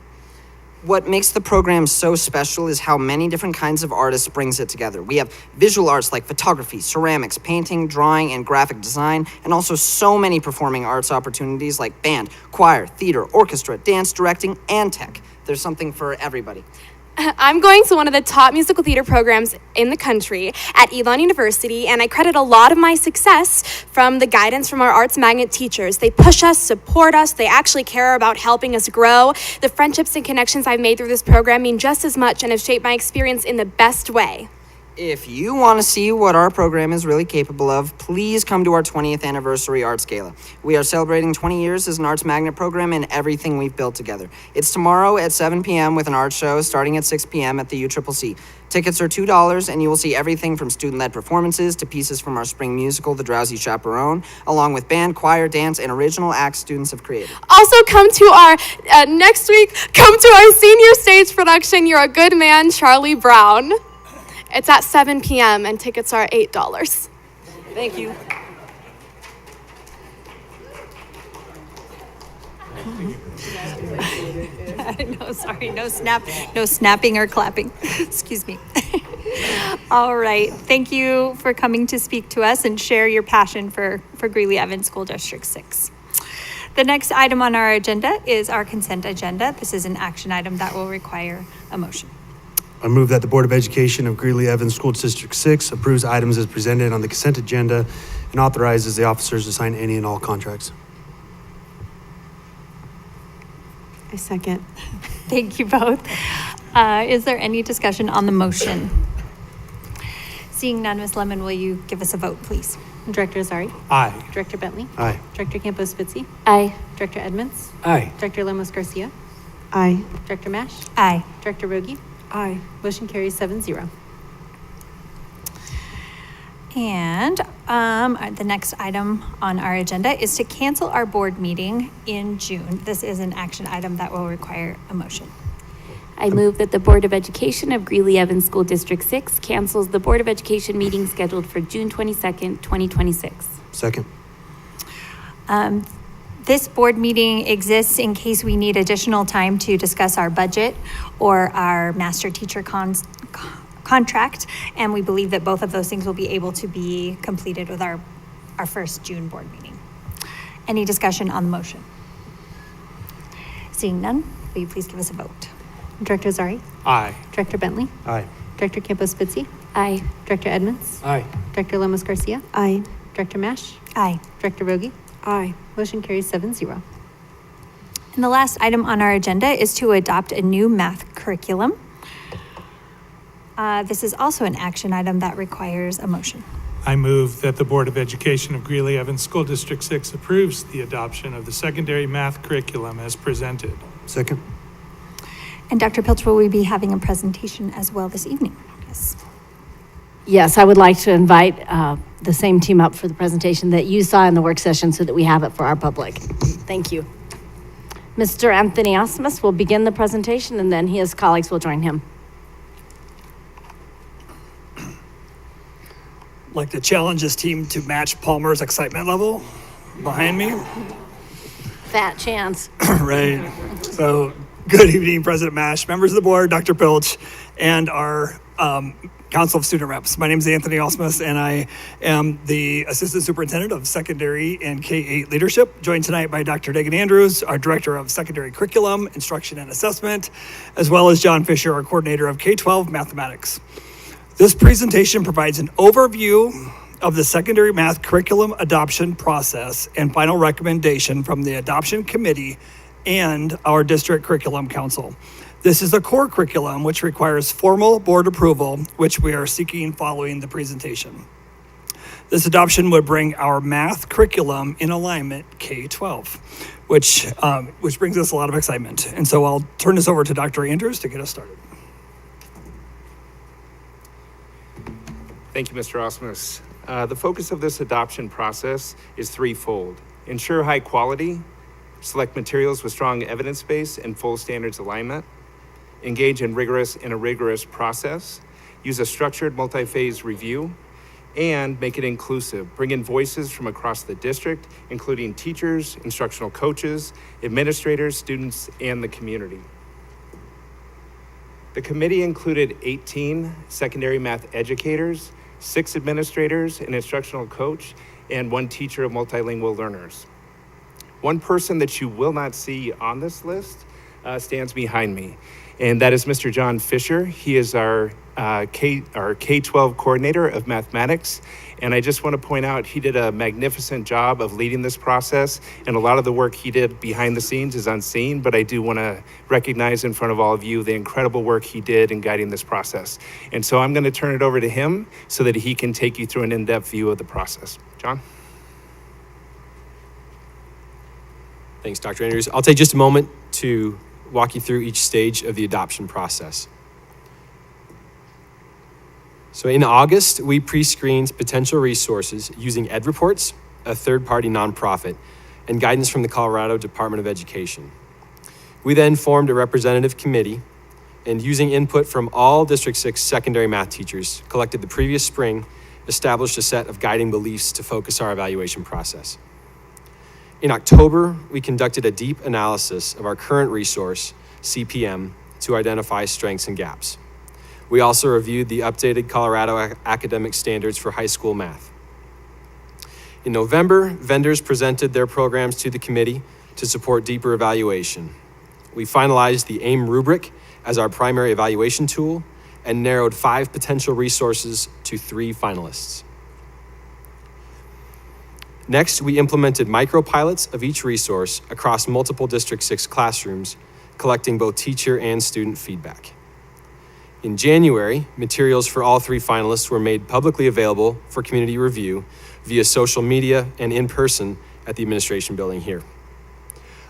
What makes the program so special is how many different kinds of artists brings it together. We have visual arts like photography, ceramics, painting, drawing, and graphic design, and also so many performing arts opportunities like band, choir, theater, orchestra, dance, directing, and tech. There's something for everybody. I'm going to one of the top musical theater programs in the country at Elon University, and I credit a lot of my success from the guidance from our Arts Magnet teachers. They push us, support us, they actually care about helping us grow. The friendships and connections I've made through this program mean just as much and have shaped my experience in the best way. If you want to see what our program is really capable of, please come to our 20th anniversary Arts Gala. We are celebrating 20 years as an Arts Magnet program and everything we've built together. It's tomorrow at 7 p.m. with an art show starting at 6 p.m. at the UCCC. Tickets are $2, and you will see everything from student-led performances to pieces from our spring musical, The Drowsy Chaperone, along with band, choir, dance, and original acts students have created. Also come to our, next week, come to our senior stage production, You're a Good Man, Charlie Brown. It's at 7 p.m. and tickets are $8. Thank you. No, sorry, no snapping or clapping. Excuse me. All right, thank you for coming to speak to us and share your passion for Greeley-Evans School District 6. The next item on our agenda is our consent agenda. This is an action item that will require a motion. I move that the Board of Education of Greeley-Evans School District 6 approves items as presented on the consent agenda and authorizes the officers to sign any and all contracts. I second. Thank you both. Is there any discussion on the motion? Seeing none, Ms. Lemon, will you give us a vote, please? Director Azari. Aye. Director Bentley. Aye. Director Campos Spitzy. Aye. Director Edmonds. Aye. Director Lemos Garcia. Aye. Director Mash. Aye. Director Rogie. Aye. Motion carries 7-0. And the next item on our agenda is to cancel our board meeting in June. This is an action item that will require a motion. I move that the Board of Education of Greeley-Evans School District 6 cancels the Board of Education meeting scheduled for June 22nd, 2026. Second. This board meeting exists in case we need additional time to discuss our budget or our master teacher contract, and we believe that both of those things will be able to be completed with our first June board meeting. Any discussion on the motion? Seeing none, will you please give us a vote? Director Azari. Aye. Director Bentley. Aye. Director Campos Spitzy. Aye. Director Edmonds. Aye. Director Lemos Garcia. Aye. Director Mash. Aye. Director Rogie. Aye. Motion carries 7-0. And the last item on our agenda is to adopt a new math curriculum. This is also an action item that requires a motion. I move that the Board of Education of Greeley-Evans School District 6 approves the adoption of the secondary math curriculum as presented. Second. And Dr. Pilch, will we be having a presentation as well this evening? Yes. Yes, I would like to invite the same team up for the presentation that you saw in the work session so that we have it for our public. Thank you. Mr. Anthony Osmus will begin the presentation and then his colleagues will join him. I'd like to challenge this team to match Palmer's excitement level behind me. Fat chance. Right. So, good evening, President Mash, members of the board, Dr. Pilch, and our Council of Student Reps. My name is Anthony Osmus, and I am the Assistant Superintendent of Secondary and K-8 Leadership, joined tonight by Dr. Dagan Andrews, our Director of Secondary Curriculum, Instruction, and Assessment, as well as John Fisher, our Coordinator of K-12 Mathematics. This presentation provides an overview of the secondary math curriculum adoption process and final recommendation from the Adoption Committee and our District Curriculum Council. This is a core curriculum which requires formal board approval, which we are seeking following the presentation. This adoption would bring our math curriculum in alignment K-12, which brings us a lot of excitement. And so I'll turn this over to Dr. Andrews to get us started. Thank you, Mr. Osmus. The focus of this adoption process is threefold. Ensure high quality, select materials with strong evidence base and full standards alignment, engage in a rigorous process, use a structured multi-phase review, and make it inclusive. Bring in voices from across the district, including teachers, instructional coaches, administrators, students, and the community. The committee included 18 secondary math educators, 6 administrators, an instructional coach, and 1 teacher of multilingual learners. One person that you will not see on this list stands behind me, and that is Mr. John Fisher. He is our K-12 coordinator of mathematics, and I just want to point out he did a magnificent job of leading this process, and a lot of the work he did behind the scenes is unseen, but I do want to recognize in front of all of you the incredible work he did in guiding this process. And so I'm going to turn it over to him so that he can take you through an in-depth view of the process. John? Thanks, Dr. Andrews. I'll take just a moment to walk you through each stage of the adoption process. So in August, we pre-screened potential resources using EdReports, a third-party nonprofit, and guidance from the Colorado Department of Education. We then formed a representative committee and, using input from all District 6 secondary math teachers collected the previous spring, established a set of guiding beliefs to focus our evaluation process. In October, we conducted a deep analysis of our current resource, CPM, to identify strengths and gaps. We also reviewed the updated Colorado academic standards for high school math. In November, vendors presented their programs to the committee to support deeper evaluation. We finalized the AIM rubric as our primary evaluation tool and narrowed 5 potential resources to 3 finalists. Next, we implemented micropilots of each resource across multiple District 6 classrooms, collecting both teacher and student feedback. In January, materials for all 3 finalists were made publicly available for community review via social media and in person at the administration building here.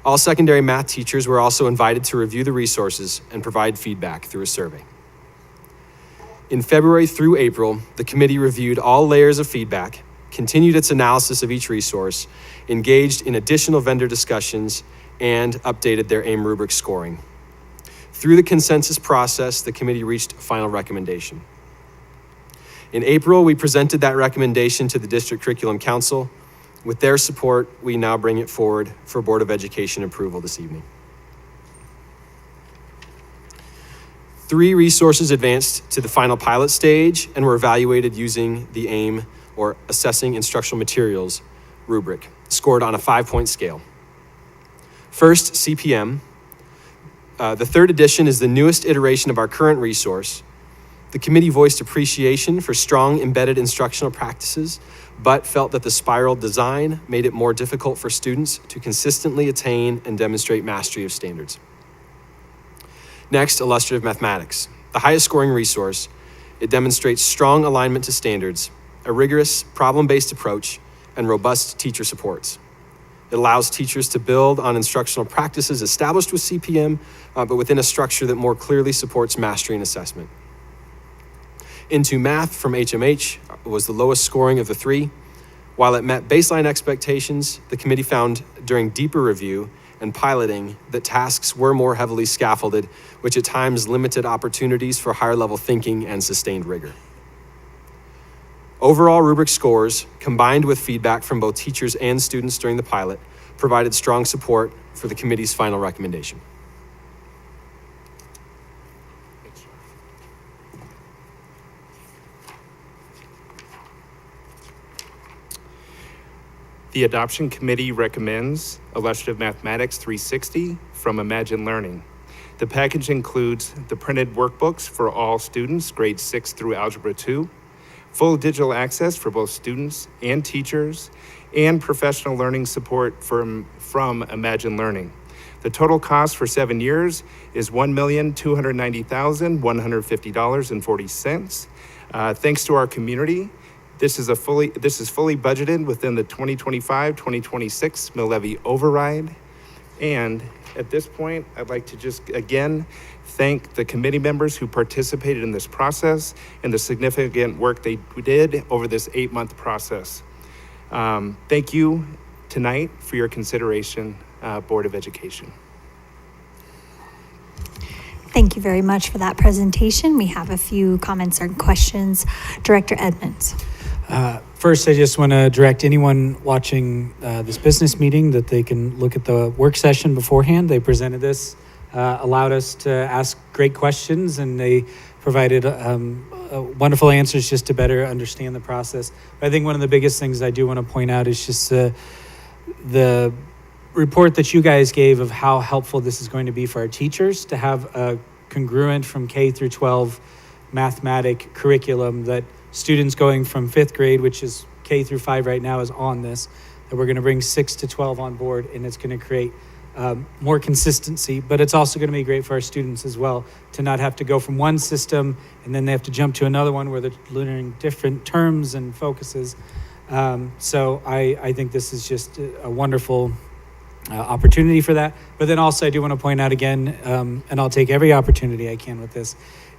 All secondary math teachers were also invited to review the resources and provide feedback through a survey. In February through April, the committee reviewed all layers of feedback, continued its analysis of each resource, engaged in additional vendor discussions, and updated their AIM rubric scoring. Through the consensus process, the committee reached a final recommendation. In April, we presented that recommendation to the District Curriculum Council. With their support, we now bring it forward for Board of Education approval this evening. 3 resources advanced to the final pilot stage and were evaluated using the AIM, or Assessing Instructional Materials, rubric, scored on a 5-point scale. First, CPM. The 3rd edition is the newest iteration of our current resource. The committee voiced appreciation for strong embedded instructional practices, but felt that the spiral design made it more difficult for students to consistently attain and demonstrate mastery of standards. Next, illustrative mathematics. The highest scoring resource, it demonstrates strong alignment to standards, a rigorous problem-based approach, and robust teacher supports. It allows teachers to build on instructional practices established with CPM, but within a structure that more clearly supports mastery and assessment. Into Math from HMH was the lowest scoring of the 3. While it met baseline expectations, the committee found during deeper review and piloting that tasks were more heavily scaffolded, which at times limited opportunities for higher level thinking and sustained rigor. Overall rubric scores, combined with feedback from both teachers and students during the pilot, provided strong support for the committee's final recommendation. The Adoption Committee recommends Illustrative Mathematics 360 from Imagine Learning. The package includes the printed workbooks for all students, grades 6 through Algebra 2, full digital access for both students and teachers, and professional learning support from Imagine Learning. The total cost for 7 years is $1,290,150.40. Thanks to our community, this is fully budgeted within the 2025-2026 mill levy override. And at this point, I'd like to just again thank the committee members who participated in this process and the significant work they did over this 8-month process. Thank you tonight for your consideration, Board of Education. Thank you very much for that presentation. We have a few comments or questions. Director Edmonds. First, I just want to direct anyone watching this business meeting that they can look at the work session beforehand. They presented this, allowed us to ask great questions, and they provided wonderful answers just to better understand the process. But I think one of the biggest things I do want to point out is just the report that you guys gave of how helpful this is going to be for our teachers to have a congruent from K through 12 mathematic curriculum that students going from 5th grade, which is K through 5 right now, is on this, that we're going to bring 6 to 12 on board, and it's going to create more consistency, but it's also going to be great for our students as well to not have to go from one system and then they have to jump to another one where they're learning different terms and focuses. So I think this is just a wonderful opportunity for that. But then also I do want to point out again, and I'll take every opportunity I can with this,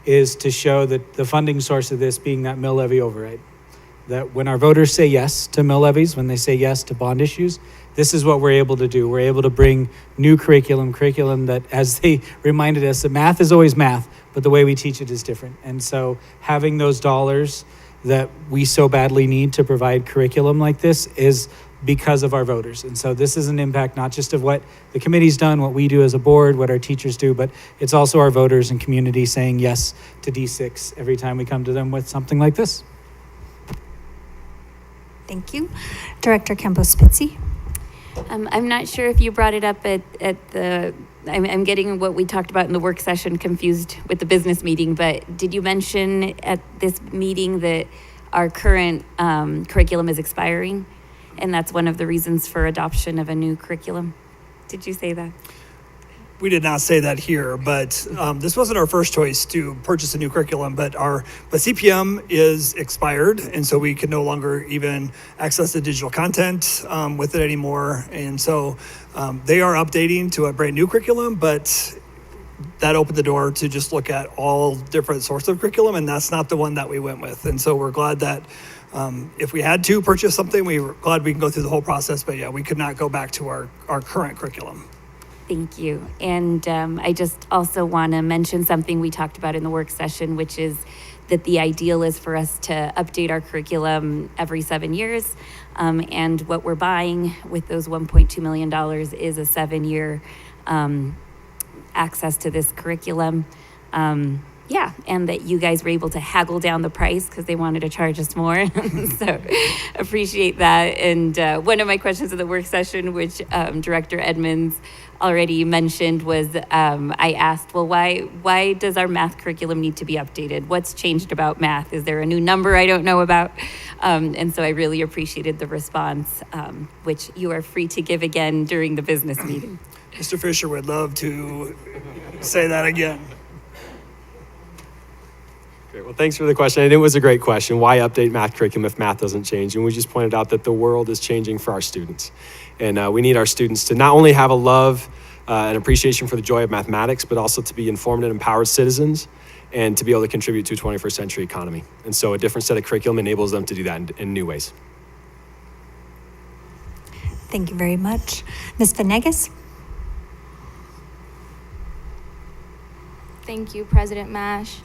is to show that the funding source of this being that mill levy override. That when our voters say yes to mill levies, when they say yes to bond issues, this is what we're able to do. We're able to bring new curriculum that, as they reminded us, that math is always math, but the way we teach it is different. And so having those dollars that we so badly need to provide curriculum like this is because of our voters. And so this is an impact not just of what the committee's done, what we do as a board, what our teachers do, but it's also our voters and community saying yes to D6 every time we come to them with something like this. Thank you. Director Campos-Spitzy. I'm not sure if you brought it up at the, I'm getting what we talked about in the work session confused with the business meeting, but did you mention at this meeting that our current curriculum is expiring? And that's one of the reasons for adoption of a new curriculum. Did you say that? we did not say that here, but this wasn't our first choice to purchase a new curriculum, but CPM is expired, and so we can no longer even access the digital content with it anymore. And so they are updating to a brand new curriculum, but that opened the door to just look at all different sorts of curriculum, and that's not the one that we went with. And so we're glad that if we had to purchase something, we were glad we can go through the whole process, but yeah, we could not go back to our current curriculum. Thank you. And I just also want to mention something we talked about in the work session, which is that the ideal is for us to update our curriculum every 7 years. And what we're buying with those $1.2 million is a 7-year access to this curriculum. Yeah, and that you guys were able to haggle down the price because they wanted to charge us more. So appreciate that. And one of my questions in the work session, which Director Edmonds already mentioned, was I asked, well, why does our math curriculum need to be updated? What's changed about math? Is there a new number I don't know about? And so I really appreciated the response, which you are free to give again during the business meeting. Mr. Fisher would love to say that again. Great. Well, thanks for the question. And it was a great question. Why update math curriculum if math doesn't change? And we just pointed out that the world is changing for our students. And we need our students to not only have a love and appreciation for the joy of mathematics, but also to be informed and empowered citizens and to be able to contribute to a 21st century economy. And so a different set of curriculum enables them to do that in new ways. Thank you very much. Ms. Venegas? Thank you, President Mash.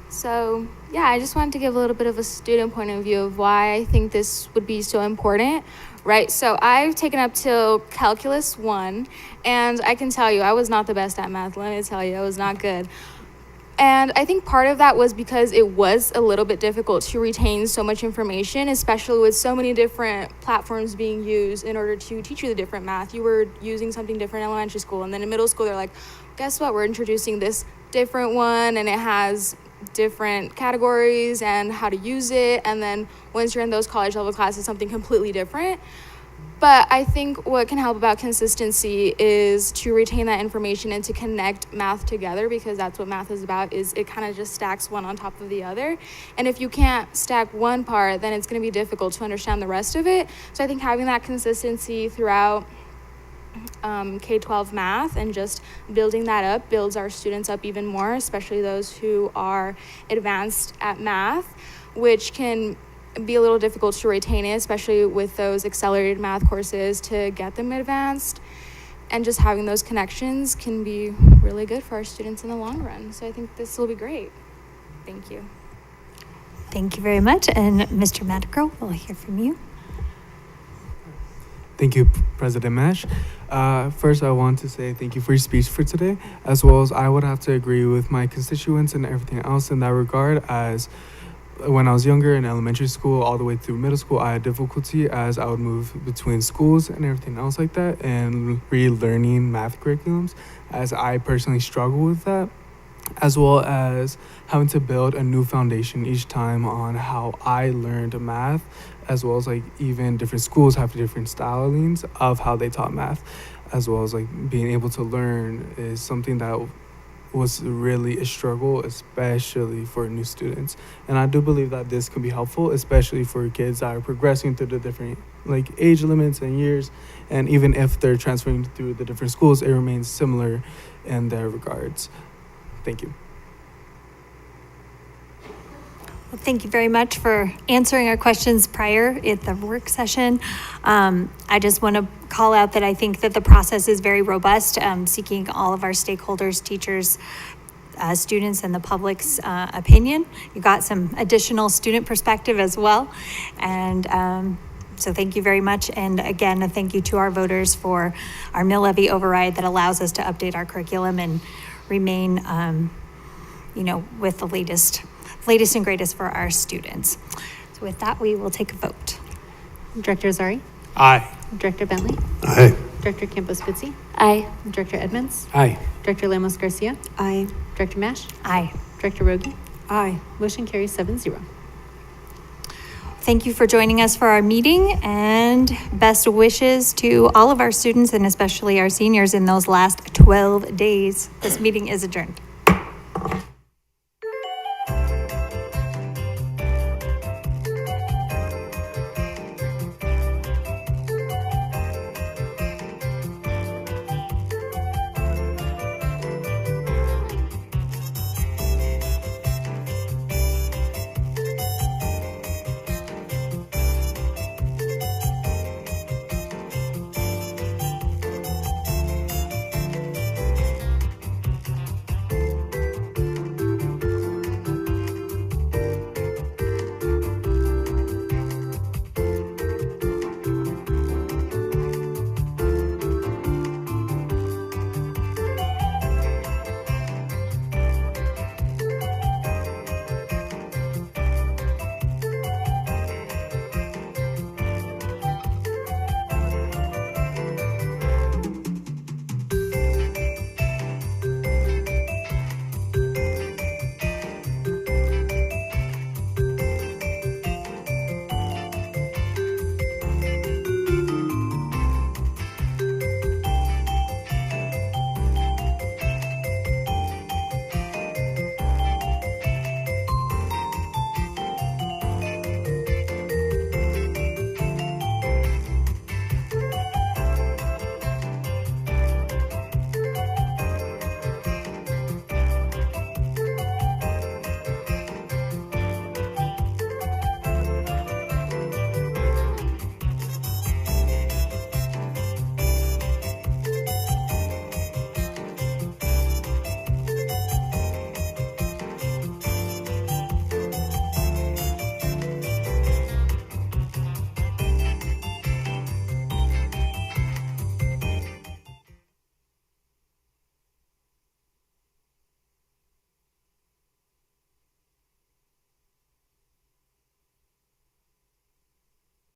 So, yeah, I just wanted to give a little bit of a student point of view of why I think this would be so important, right? So I've taken up till Calculus 1, and I can tell you, I was not the best at math. Let me tell you, I was not good. And I think part of that was because it was a little bit difficult to retain so much information, especially with so many different platforms being used in order to teach you the different math. You were using something different in elementary school, and then in middle school, they're like, guess what? We're introducing this different one, and it has different categories and how to use it. And then once you're in those college level classes, something completely different. But I think what can help about consistency is to retain that information and to connect math together, because that's what math is about, is it kind of just stacks one on top of the other. And if you can't stack one part, then it's going to be difficult to understand the rest of it. So I think having that consistency throughout K-12 math and just building that up builds our students up even more, especially those who are advanced at math, which can be a little difficult to retain it, especially with those accelerated math courses to get them advanced. And just having those connections can be really good for our students in the long run. So I think this will be great. Thank you. Thank you very much. And Mr. Madrigal, we'll hear from you. Thank you, President Mash. First, I want to say thank you for your speech for today, as well as I would have to agree with my constituents and everything else in that regard, as when I was younger in elementary school all the way through middle school, I had difficulty as I would move between schools and everything else like that and relearning math curriculums, as I personally struggle with that, as well as having to build a new foundation each time on how I learned math, as well as like even different schools have different stylings of how they taught math, as well as like being able to learn is something that was really a struggle, especially for new students. And I do believe that this can be helpful, especially for kids that are progressing through the different like age limits and years. And even if they're transferring through the different schools, it remains similar in their regards. Thank you. Well, thank you very much for answering our questions prior at the work session. I just want to call out that I think that the process is very robust, seeking all of our stakeholders, teachers, students, and the public's opinion. You got some additional student perspective as well. And so thank you very much. And again, a thank you to our voters for our mill levy override that allows us to update our curriculum and remain, with the latest and greatest for our students. So with that, we will take a vote. Director Azari? Aye. Director Bentley? Aye. Director Campos-Fitzy? Aye. Director Edmonds? Aye. Director Lemos-Garcia? Aye. Director Mash? Aye. Director Rogie? Aye. Motion carries 7-0. Thank you for joining us for our meeting, and best wishes to all of our students and especially our seniors in those last 12 days. This meeting is adjourned.